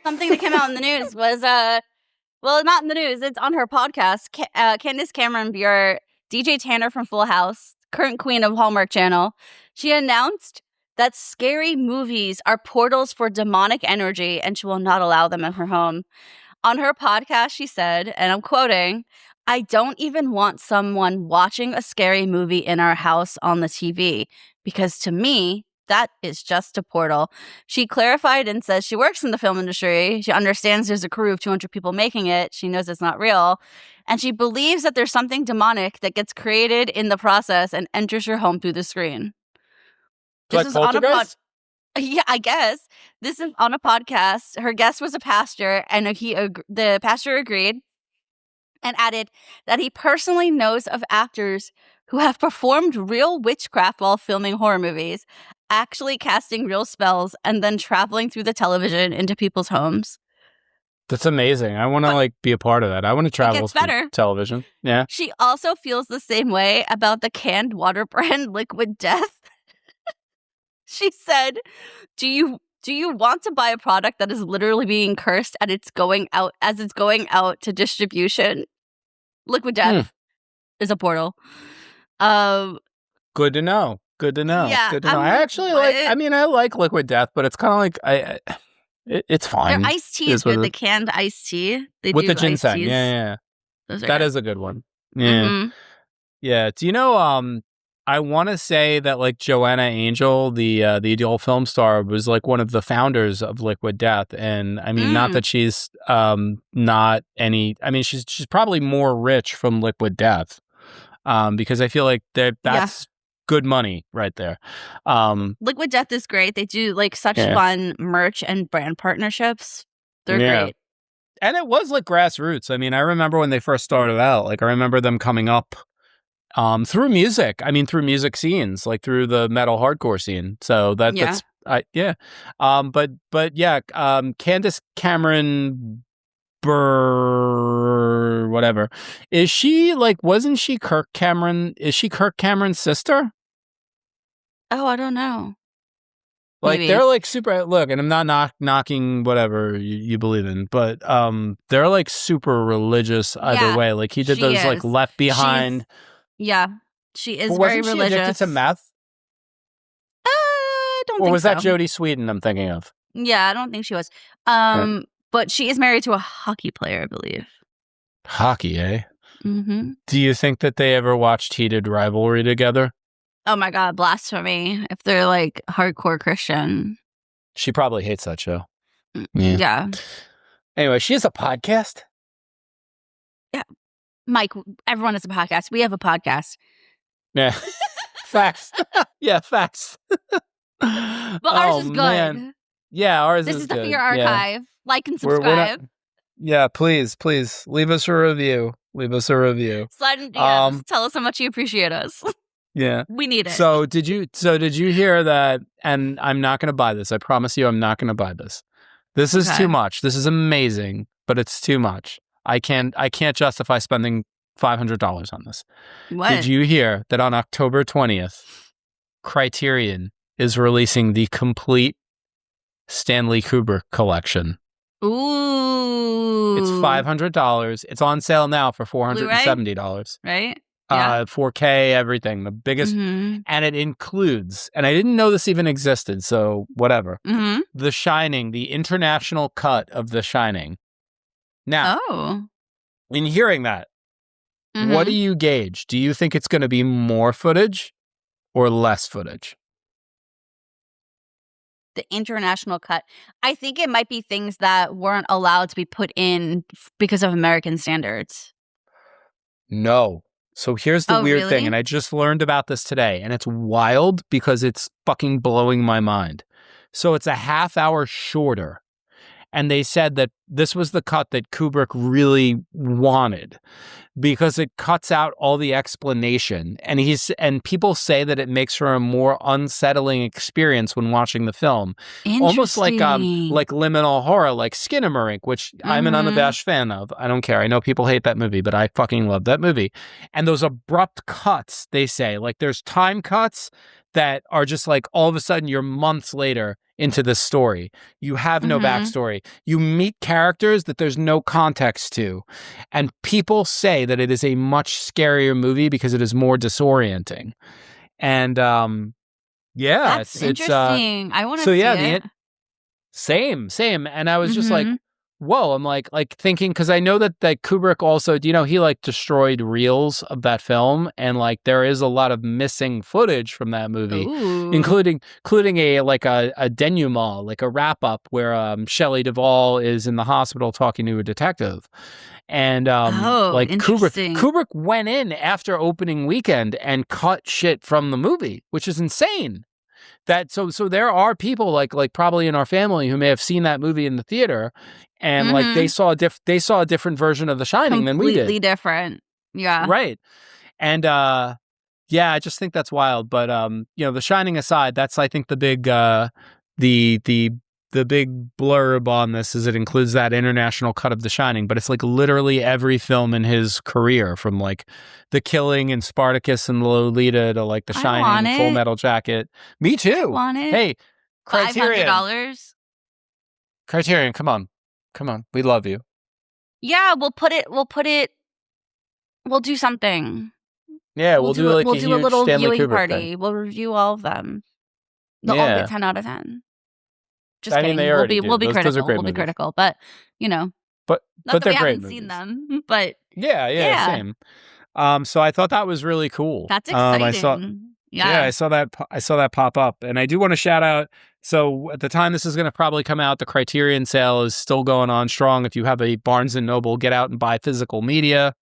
Something that came out in the news was well, not in the news, it's on her podcast. Candace Cameron Bure, DJ Tanner from Full House, current queen of Hallmark Channel, she announced that scary movies are portals for demonic energy and she will not allow them in her home. On her podcast, she said, and I'm quoting, "I don't even want someone watching a scary movie in our house on the TV because to me, that is just a portal." She clarified and says she works in the film industry. She understands there's a crew of 200 people making it. She knows it's not real. And she believes that there's something demonic that gets created in the process and enters your home through the screen. This is on a Yeah, I guess. This is on a podcast. Her guest was a pastor, and the pastor agreed and added that he personally knows of actors who have performed real witchcraft while filming horror movies, actually casting real spells, and then traveling through the television into people's homes. That's amazing. I want to be a part of that. I want to travel through television. Yeah. She also feels the same way about the canned water brand Liquid Death. She said, do you want to buy a product that is literally being cursed and it's going out to distribution? Liquid Death is a portal. Good to know. Yeah, good to know. I actually I like Liquid Death, but it's kind of like it's fine. Their iced tea is good. The canned iced tea. With the ginseng. Yeah. That is a good one. Yeah. Mm-hmm. Yeah. Do you know I want to say that Joanna Angel, the adult film star, was one of the founders of Liquid Death, and I mean, not that she's not any. I mean, she's probably more rich from Liquid Death, because I feel like that's good money right there. Liquid Death is great. They do such fun merch and brand partnerships. They're great, and it was grassroots. I mean, I remember when they first started out. I remember them coming up. Through music, through music scenes, through the metal hardcore scene. So that's Candace Cameron Bure, whatever. Is she wasn't she Kirk Cameron? Is she Kirk Cameron's sister? Oh, I don't know. Maybe. They're super, look, and I'm not knocking whatever you believe in, but they're super religious either way. He did those Left Behind. Yeah, she is very religious. Wasn't she addicted to meth? I don't think so. Or was that Jodie Sweetin I'm thinking of? Yeah, I don't think she was. But she is married to a hockey player, I believe. Hockey, eh? Mm-hmm. Do you think that they ever watched Heated Rivalry together? Oh my God, blasphemy. If they're hardcore Christian. She probably hates that show. Yeah. Anyway, she has a podcast? Yeah. Mike, everyone has a podcast. We have a podcast. Yeah. Facts. Yeah, facts. But ours is good. Man. Yeah, ours is good. This is the Fear Archive. Yeah. Like and subscribe. Yeah, please. Leave us a review. Slide in DMs. Tell us how much you appreciate us. Yeah. We need it. So did you hear that? And I'm not going to buy this. I promise you I'm not going to buy this. This is too much. This is amazing, but it's too much. I can't justify spending $500 on this. What? Did you hear that on October 20th, Criterion is releasing the complete Stanley Kubrick collection? Ooh. It's $500. It's on sale now for $470. Right? Yeah. 4K, everything, the biggest, Mm-hmm. and it includes, and I didn't know this even existed, so whatever, Mm-hmm. The Shining, the international cut of The Shining. Now, Oh. in hearing that, what do Mm-hmm. you gauge? Do you think it's going to be more footage or less footage? The international cut. I think it might be things that weren't allowed to be put in because of American standards. No. So here's the weird thing, really? and I just learned about this today, and it's wild because it's fucking blowing my mind. So it's a half hour shorter, and they said that this was the cut that Kubrick really wanted because it cuts out all the explanation, and people say that it makes for a more unsettling experience when watching the film, almost like liminal horror, like Skinamarink, which I'm an unabashed fan of. I don't care. I know people hate that movie, but I fucking love that movie. And those abrupt cuts, they say, like there's time cuts that are just like all of a sudden you're months later into this story. You have no backstory. You meet characters that there's no context to. And people say that it is a much scarier movie because it is more disorienting. And yeah, that's interesting. I want to see it. Same. And I was just like, whoa, I'm like thinking, because I know that Kubrick also, he like destroyed reels of that film, and like there is a lot of missing footage from that movie, including a denouement, like a wrap up where Shelley Duvall is in the hospital talking to a detective. And like Kubrick went in after opening weekend and cut shit from the movie, which is insane. So there are people like probably in our family who may have seen that movie in the theater, and like they saw a different version of The Shining than we did. Completely different. Yeah. Right. And yeah, I just think that's wild. But The Shining aside, that's I think the big the big blurb on this is it includes that international cut of The Shining, but it's like literally every film in his career, from like The Killing and Spartacus and Lolita to like The Shining, Full Metal Jacket. Me too. I want it. Hey, Criterion. $500. Criterion, come on. We love you. Yeah, we'll do something. Yeah, we'll do like we'll do a little Stanley viewing Kubrick party. thing. We'll review all of them. They'll all get 10 out of 10. Just kidding. They we'll be those critical. We'll be critical, but but not that they're we great haven't movies. seen them. But yeah, same. So I thought that was really cool. That's exciting. I saw that pop up, and I do want to shout out. So at the time this is going to probably come out, the Criterion sale is still going on strong. If you have a Barnes and Noble, get out and buy physical media.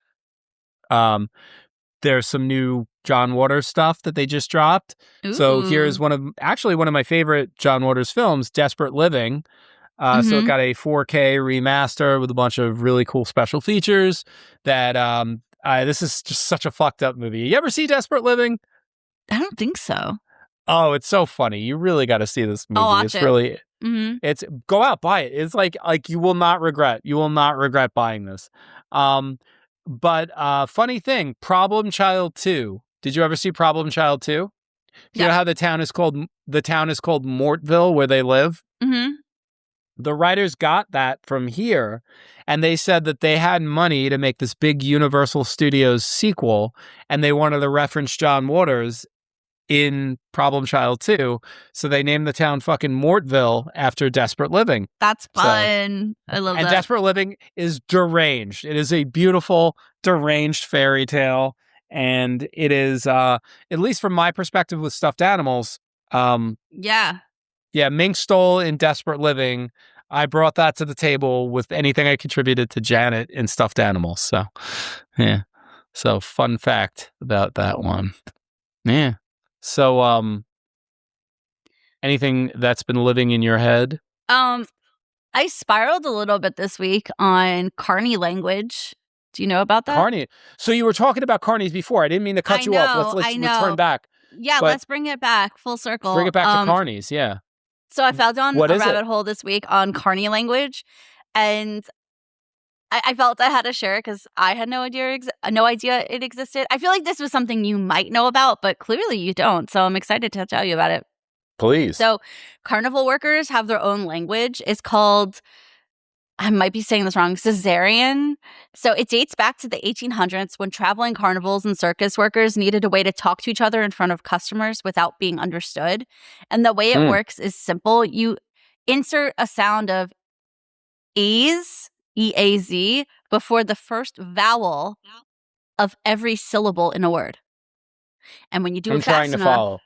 There's some new John Waters stuff that they just dropped. Ooh. So here's one of my favorite John Waters films, Desperate Living. So it got a 4K remaster with a bunch of really cool special features. That this is just such a fucked up movie. You ever see Desperate Living? I don't think so. Oh, it's so funny. You really got to see this movie. I'll watch it. Really, it's go out, buy it. It's like you will not regret. You will not regret buying this. But funny thing, Problem Child 2. Did you ever see Problem Child 2? Do you know how the town is called Mortville, where they live? The writers got that from here, and they said that they had money to make this big Universal Studios sequel, and they wanted to reference John Waters in Problem Child 2, so they named the town fucking Mortville after Desperate Living. That's fun. I love that. And Desperate Living is deranged. It is a beautiful, deranged fairy tale, and it is, at least from my perspective with stuffed animals, yeah, Mink Stole in Desperate Living. I brought that to the table with anything I contributed to Janet in Stuffed Animals. So, yeah. So, fun fact about that one. Yeah. So, anything that's been living in your head? I spiraled a little bit this week on carny language. Do you know about that? Carny. So you were talking about carnies before. I didn't mean to cut you off. Let's return back. Yeah, let's bring it back full circle. Bring it back to carnies. Yeah. So I fell down a rabbit hole this week on carny language, and I felt I had to share it because I had no idea it existed. I feel like this was something you might know about, but clearly you don't. So I'm excited to tell you about it. Please. So carnival workers have their own language. It's called I might be saying this wrong, cesarean. So it dates back to the 1800s when traveling carnivals and circus workers needed a way to talk to each other in front of customers without being understood. And the way it works is simple. You insert a sound of Eaz, E-A-Z, before the first vowel of every syllable in a word. And when you do it fast enough, I'm trying to follow.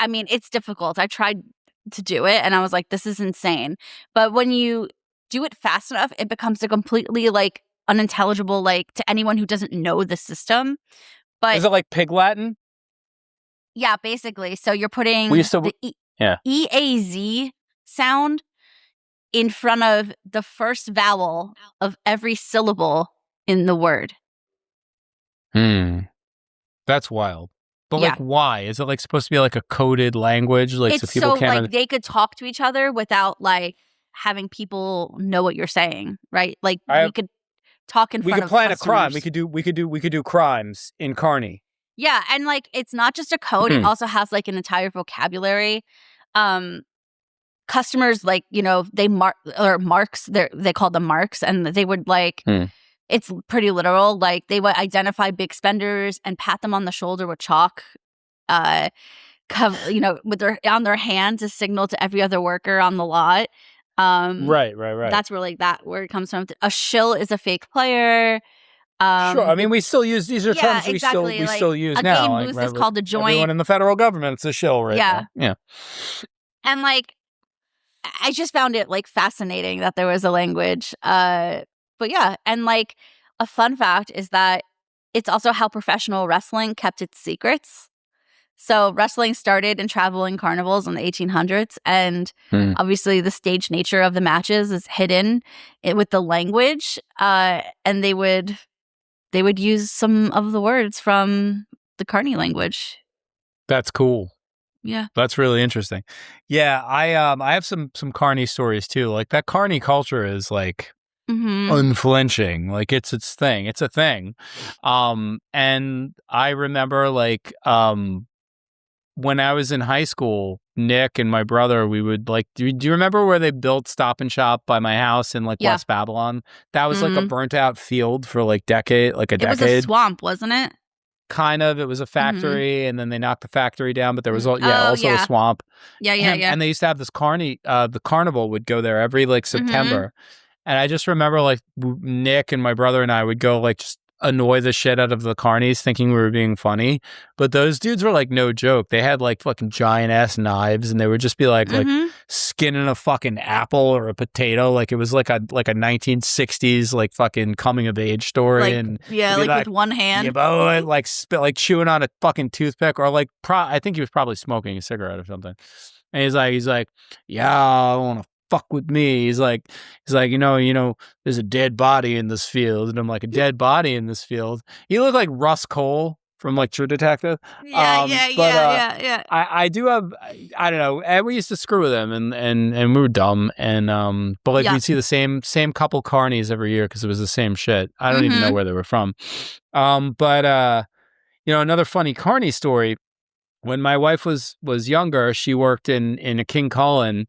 I mean, it's difficult. I tried to do it and I was like, this is insane. But when you do it fast enough, it becomes a completely like unintelligible, like to anyone who doesn't know the system. But is it like Pig Latin? Yeah, basically. So you're putting the E-A-Z sound in front of the first vowel of every syllable in the word. That's wild. But like, why? Is it like supposed to be like a coded language? Like, it's so people can't like they could talk to each other without like having people know what you're saying, right? Like we could talk in front of plan customers. A crime. We could do crimes in Carney. Yeah, and like it's not just a code; it also has like an entire vocabulary. Customers, like, you know, they marks. They call them marks, and they would like. It's pretty literal. Like they would identify big spenders and pat them on the shoulder with chalk. You know, with on their hand to signal to every other worker on the lot. Right. That's really where it comes from. A shill is a fake player. Sure. I mean, we still use these are terms we exactly. still use now. A game loose is called a joint. Everyone in the federal government, it's a shill, right? Yeah. Now. Yeah. And like, I just found it like fascinating that there was a language. But yeah, and like a fun fact is that it's also how professional wrestling kept its secrets. So wrestling started in traveling carnivals in the 1800s, and obviously the stage nature of the matches is hidden with the language, and they would use some of the words from the Carney language. That's cool. Yeah, that's really interesting. Yeah, I have some Carney stories too. Like that Carney culture is like unflinching. Like it's a thing. And I remember like when I was in high school, Nick and my brother, we would like, do you remember where they built Stop and Shop by my house in like West Babylon? That was like a burnt out field for like a decade. It was a swamp, wasn't it? Kind of. It was a factory, and then they knocked the factory down, but there was also a swamp. Yeah. And they used to have this the carnival would go there every like September. And I just remember like Nick and my brother and I would go like just annoy the shit out of the carnies thinking we were being funny. But those dudes were like no joke. They had like fucking giant ass knives, and they would just be like skinning a fucking apple or a potato. Like it was like a 1960s like fucking coming of age story. Like, and like with one hand. Yeah, but like chewing on a fucking toothpick, or like I think he was probably smoking a cigarette or something. And he's like, yeah, I want to fuck with me. He's like, you know, there's a dead body in this field. And I'm like, a dead body in this field? You look like Russ Cole from like True Detective. Yeah. I do have, I don't know. And we used to screw with him, and we were dumb. And but like we'd see the same couple carnies every year because it was the same shit. I don't even know where they were from. But you know, another funny carny story. When my wife was younger, she worked in a King Cullen,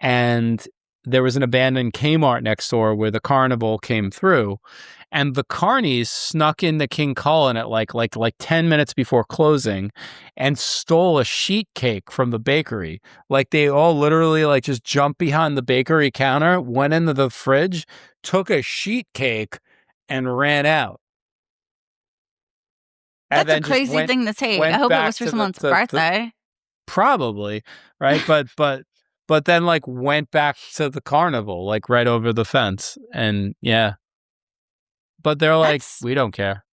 and there was an abandoned Kmart next door where the carnival came through, and the carnies snuck into King Cullen at like 10 minutes before closing and stole a sheet cake from the bakery. Like they all literally like just jumped behind the bakery counter, went into the fridge, took a sheet cake, and ran out. That's a crazy thing to take. I hope it was for someone's birthday. Probably, right? But then like went back to the carnival, like right over the fence. And yeah. But they're like, we don't care.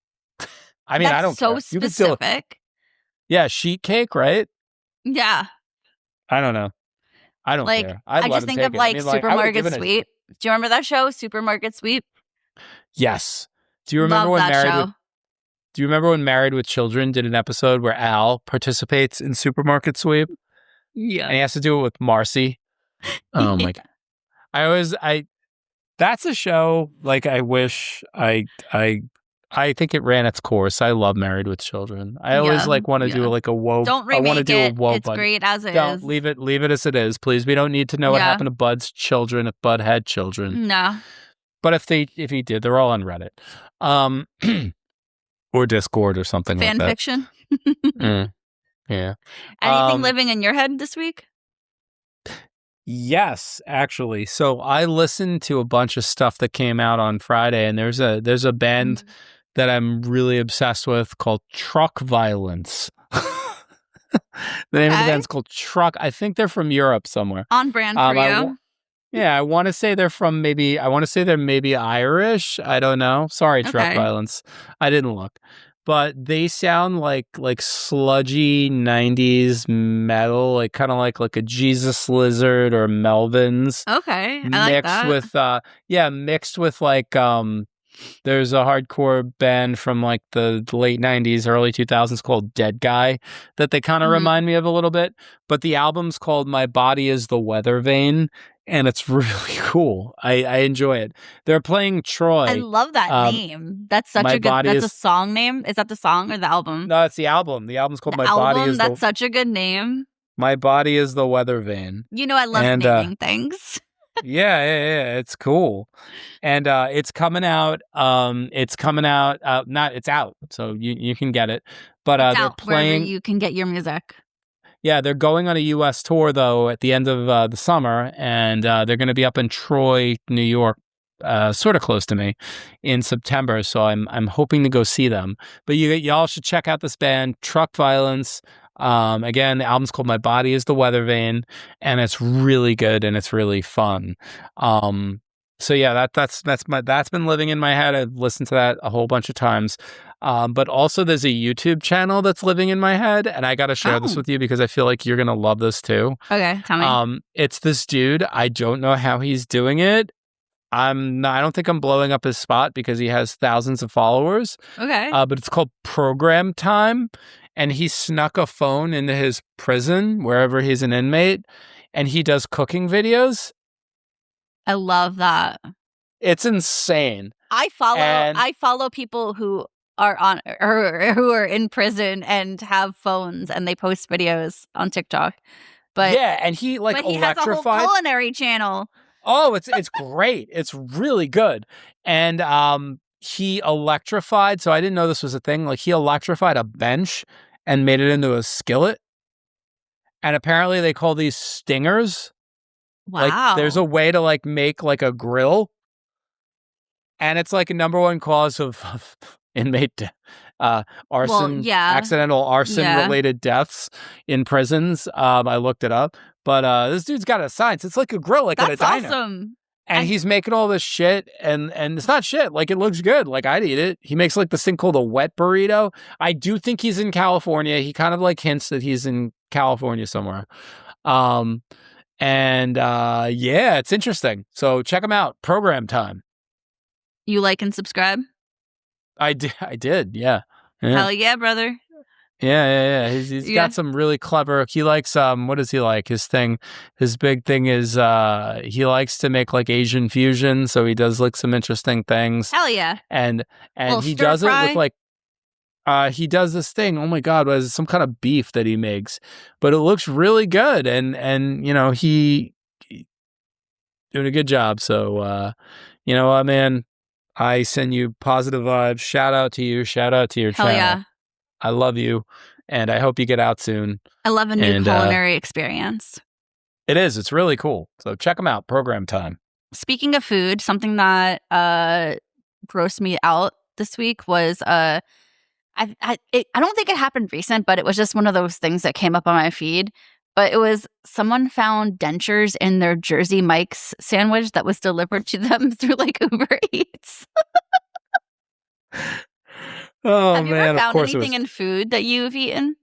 I mean, I don't care. That's so specific. Yeah, sheet cake, right? Yeah. I don't know. I don't care. I just think of like Supermarket Sweep. Do you remember that show, Supermarket Sweep? Yes. Do you remember Do you remember when Married with Children did an episode where Al participates in Supermarket Sweep? Yeah. And he has to do it with Marcy. Oh my God. That's a show like I wish I I think it ran its course. I love Married with Children. I always want to do like a woe. Don't remake I want to do a it. woe. It's great as it Don't is. leave it as it is, please. We don't need to know what happened to Bud's children if Bud had children. No. But if he did, they're all on Reddit, or Discord or something like that. Fan fiction. Yeah. Anything living in your head this week? Yes, actually. So I listened to a bunch of stuff that came out on Friday, and there's a band that I'm really obsessed with called Truck Violence. The name of the band's called Truck. I think they're from Europe somewhere. On brand for you. I want to say they're maybe Irish. I don't know. Sorry, Truck Violence. I didn't look. But they sound like sludgy 90s metal, like kind of like a Jesus Lizard or Melvins. Okay, I like that. Mixed with like there's a hardcore band from like the late 90s, early 2000s called Dead Guy that they kind of remind me of a little bit. But the album's called My Body is the Weather Vane, and it's really cool. I enjoy it. They're playing Troy. I love that name. That's such a good. That's a song name. Is that the song or the album? No, it's the album. The album's called My Body is That's such a good name. My Body is the Weather Vane. You know I love naming things. Yeah. It's cool. And it's coming out. It's out. So you can get it. But they're playing. Wherever you can get your music. Yeah, they're going on a U.S. tour, though, at the end of the summer, and they're going to be up in Troy, New York, sort of close to me, in September, so I'm hoping to go see them. But y'all should check out this band, Truck Violence. Again, the album's called My Body is the Weather Vane, and it's really good, and it's really fun. So yeah, that's been living in my head. I've listened to that a whole bunch of times. But also there's a YouTube channel that's living in my head, and I got to share this with you because I feel like you're going to love this too. Okay, tell me. It's this dude. I don't know how he's doing it. I don't think I'm blowing up his spot because he has thousands of followers. Okay. But it's called Program Time, and he snuck a phone into his prison wherever he's an inmate, and he does cooking videos. I love that. It's insane. I follow people who are on or who are in prison and have phones and they post videos on TikTok. But yeah, and he electrified. Has a whole culinary channel. Oh, it's great. It's really good. And he electrified, so I didn't know this was a thing. Like he electrified a bench and made it into a skillet. And apparently they call these stingers. Wow. Like there's a way to like make like a grill. And it's like a number one cause of inmate arson, accidental arson related deaths in prisons. I looked it up, but this dude's got a science. It's like a grill, like at a diner. Awesome. And he's making all this shit, and it's not shit. Like it looks good. Like I'd eat it. He makes like this thing called a wet burrito. I do think he's in California. He kind of like hints that he's in California somewhere. Yeah, it's interesting. So check him out. Program Time. You like and subscribe? I did. Yeah. Hell yeah, brother. Yeah. He's got some really clever. He likes what does he like? His big thing is he likes to make like Asian fusion. So he does like some interesting things. Hell yeah. And he does it with like he does this thing. Oh my God, what is it? Some kind of beef that he makes, but it looks really good. And you know he doing a good job. So you know what, man. I send you positive vibes. Shout out to you. Shout out to your channel. Hell yeah. I love you, and I hope you get out soon. I love a new culinary experience. It is. It's really cool. So check them out. Program Time. Speaking of food, something that grossed me out this week was I don't think it happened recent, but it was just one of those things that came up on my feed. But it was someone found dentures in their Jersey Mike's sandwich that was delivered to them through like Uber Eats. Oh, have you man, ever found anything in food that you've eaten?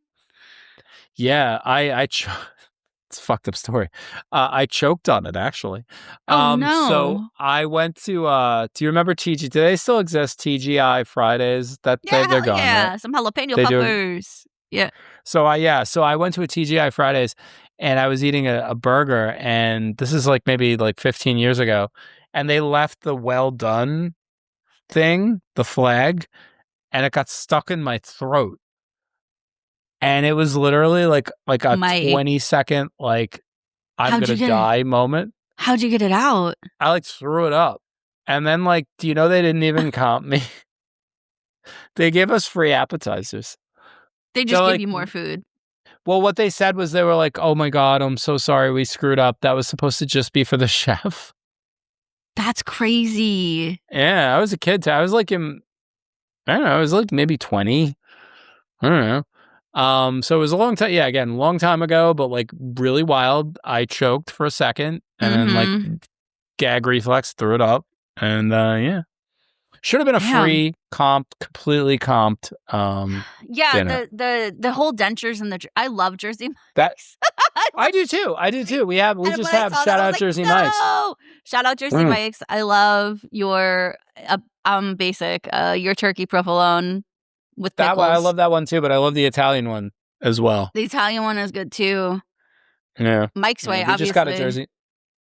Yeah, it's a fucked up story. I choked on it, actually. Oh, no. So I went to, do you remember TG? Do they still exist, TGI Fridays? They're gone, yeah, right? Some jalapeno peppers. Yeah. So I went to a TGI Fridays and I was eating a burger, and this is like maybe like 15 years ago, and they left the well done thing, the flag, and it got stuck in my throat. And it was literally like a 20-second, like, I'm going to die moment. How'd you get it out? I like threw it up. And then, like, do you know they didn't even comp me? They gave us free appetizers. They just give you more food. Well, what they said was they were like, oh my God, I'm so sorry we screwed up. That was supposed to just be for the chef. That's crazy. Yeah, I was a kid too. I was like I don't know, I was like maybe 20. I don't know. So it was a long time. Yeah, again, long time ago, but like really wild. I choked for a second and then like gag reflex, threw it up. And yeah. Should have been a free completely comped. Yeah, the whole dentures and I love Jersey Mike's. I do too. We just have shout out Jersey Mike's. Shout out Jersey Mike's. I love your basic your turkey provolone with pickles. That one, I love that one too, but I love the Italian one as well. The Italian one is good too. Yeah, Mike's way. We just got a Jersey.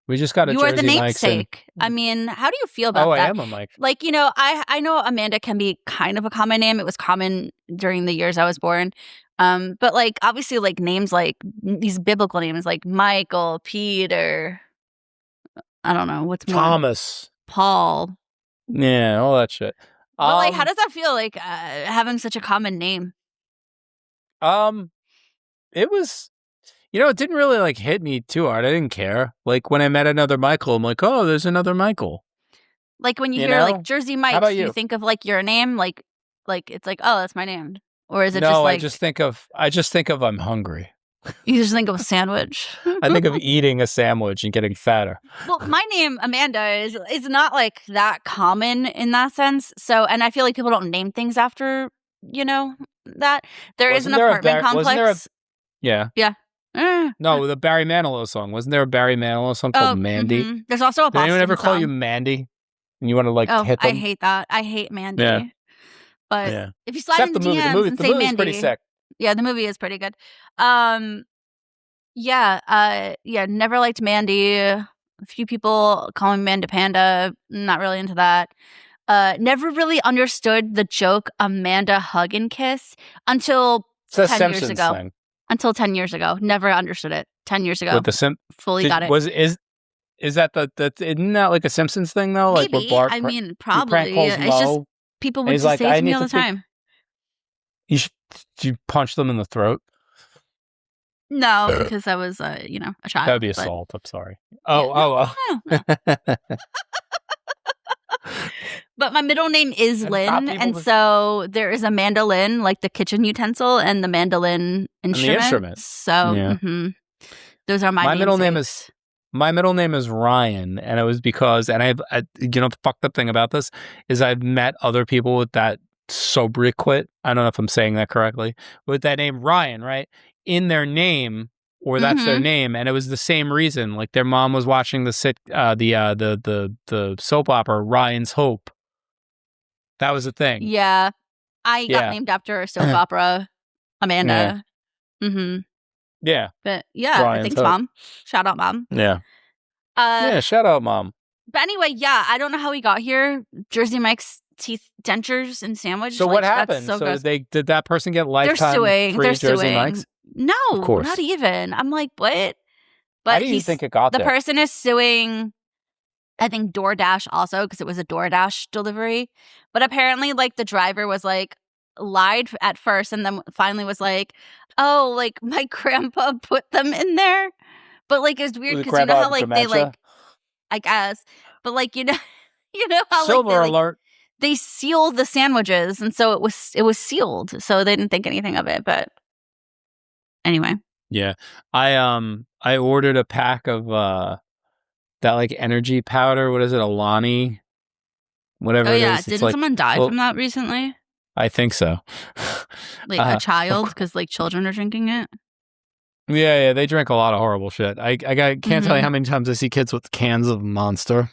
We just got a Jersey Mike's. You are the namesake. I mean, how do you feel about that? I am a Mike. Like, you know, I know Amanda can be kind of a common name. It was common during the years I was born. But like, obviously, like names like these biblical names like Michael, Peter, I don't know, what's more? Thomas. Paul. Yeah, all that shit. But like, how does that feel, like having such a common name? It was... You know, it didn't really like hit me too hard. I didn't care. Like when I met another Michael, I'm like, oh, there's another Michael. Like when you hear like Jersey Mike's, you think of like your name, like it's like, oh, that's my name, or is it just like? I just think of I'm hungry. You just think of a sandwich. I think of eating a sandwich and getting fatter. Well, my name Amanda is not like that common in that sense. So, and I feel like people don't name things after that. There is an apartment complex. Yeah. No, the Barry Manilow song. Wasn't there a Barry Manilow song called Mandy? Mm-hmm. There's also a Boston Did anyone ever call song. you Mandy? And you want to like hit them? I hate that. I hate Mandy. Yeah. But if you slide in the DMs and say Mandy, the movie's pretty sick. Yeah, the movie is pretty good. Never liked Mandy. A few people call me Manda Panda. Not really into that. Never really understood the joke Amanda Hug and Kiss until 10 years ago. Thing. Until 10 years ago. Never understood it. 10 years ago. With the fully got it. Is that isn't that like a Simpsons thing though? Maybe. Like Bart, I mean, probably. It's just people would just say it to me all the time. Did you punch them in the throat? No, because I was a child. That would be assault. I'm sorry. No. But my middle name is Lynn, and so there is a mandolin, like the kitchen utensil, and the mandolin instrument. So those are my middle name is. My middle name is Ryan, and it was because, and the fucked up thing about this is I've met other people with that sobriquet. I don't know if I'm saying that correctly, with that name Ryan, right? In their name, or that's their name, and it was the same reason. Like their mom was watching the soap opera Ryan's Hope. That was a thing. Yeah, I got named after a soap opera, Amanda. Yeah. Mm-hmm. Yeah. But thanks, Mom. Shout out, Mom. Yeah. Shout out, Mom. But anyway, I don't know how we got here. Jersey Mike's teeth dentures and sandwich. So what happened? So did that person get lifetime free Jersey Mike's? No, of course. Not even. I'm like, what? But how do you think it got there? The person is suing, I think, DoorDash also, because it was a DoorDash delivery. But apparently, like, the driver was like, lied at first and then finally was like, oh, like my grandpa put them in there. But like it's weird because you know how like dementia? They like, I guess, but like you know how Silver like, alert. They sealed the sandwiches, and so it was sealed, so they didn't think anything of it. But anyway, yeah, I ordered a pack of that like energy powder. What is it, Alani? Whatever. Oh yeah, it is. Didn't someone die from that recently? I think so. Like a child, because like children are drinking it. Yeah, they drink a lot of horrible shit. I can't tell you how many times I see kids with cans of Monster.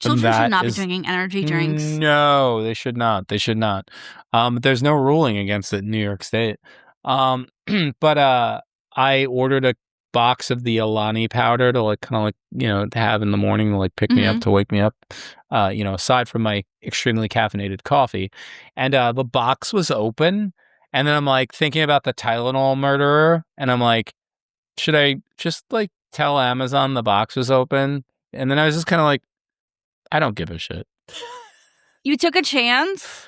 Children should not be drinking energy drinks. No, they should not. They should not. There's no ruling against it in New York State. But I ordered box of the Alani powder to like kind of like, you know, to have in the morning to like pick me up, to wake me up, you know, aside from my extremely caffeinated coffee. And the box was open. And then I'm like thinking about the Tylenol murderer. And I'm like, should I just like tell Amazon the box was open? And then I was just kind of like, I don't give a shit. You took a chance?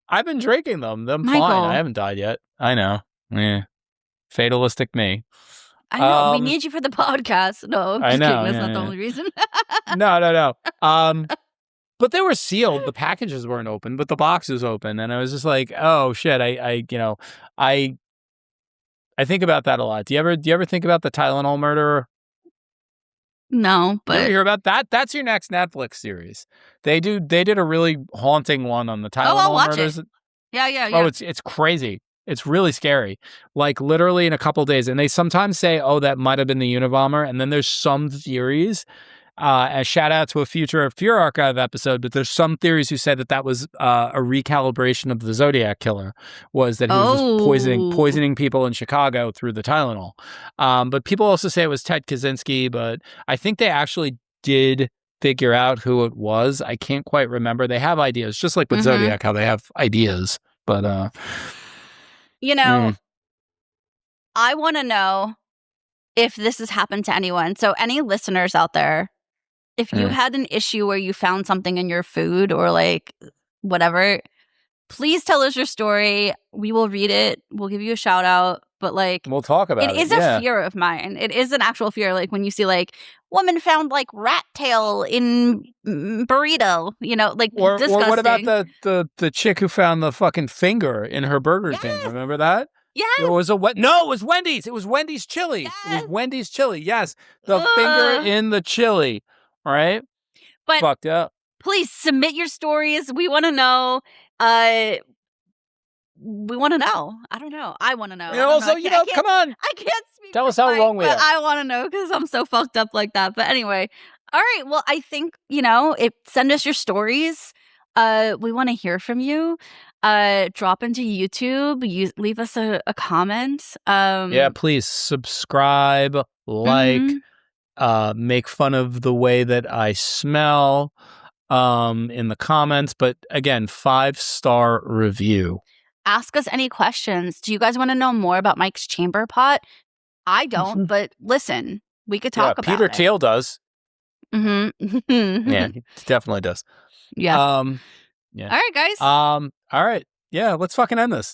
I've been drinking them. I'm Michael. fine. I haven't died yet. I know. Yeah. Fatalistic me. I know. We need you for the podcast. No, I'm just kidding. That's not the only reason. No. But they were sealed. The packages weren't open, but the box was open. And I was just like, oh shit. I think about that a lot. Do you ever think about the Tylenol murderer? No, but you ever hear about that? That's your next Netflix series. They did a really haunting one on the Tylenol I'll watch murders. it. Yeah. Oh, it's crazy. It's really scary. Like literally in a couple days. And they sometimes say, oh, that might have been the Unabomber. And then there's some theories, a shout out to a future Fear Archive episode, but there's some theories who said that was a recalibration of the Zodiac Killer, was that he was just poisoning people in Chicago through the Tylenol. But people also say it was Ted Kaczynski, but I think they actually did figure out who it was. I can't quite remember. They have ideas, just like with Zodiac, how they have ideas. But you know, I want to know if this has happened to anyone. So any listeners out there, if you had an issue where you found something in your food or like whatever, please tell us your story. We will read it. We'll give you a shout out. But like, we'll talk about it. It is a fear of mine. It is an actual fear. Like when you see like woman found like rat tail in burrito, you know, like or disgusting. Or what about the chick who found the fucking finger in her Burger King? Remember that? Yeah. It was it was Wendy's. It was Wendy's chili. Yes. It was Wendy's chili. Yes. The finger in the chili. All right. But fucked up. Please submit your stories. We want to know. We want to know. I don't know. I want to know. And also, come on. I can't speak. Tell us how wrong we are. I want to know because I'm so fucked up like that. But anyway, all right. Well, I think, send us your stories. We want to hear from you. Drop into YouTube. Leave us a comment. Yeah, please subscribe, like, make fun of the way that I smell in the comments. But again, 5-star review. Ask us any questions. Do you guys want to know more about Mike's chamber pot? I don't, but listen, we could talk about it. Peter Thiel does. Mm-hmm. Yeah, he definitely does. Yeah. Yeah. All right, guys. All right. Yeah, let's fucking end this.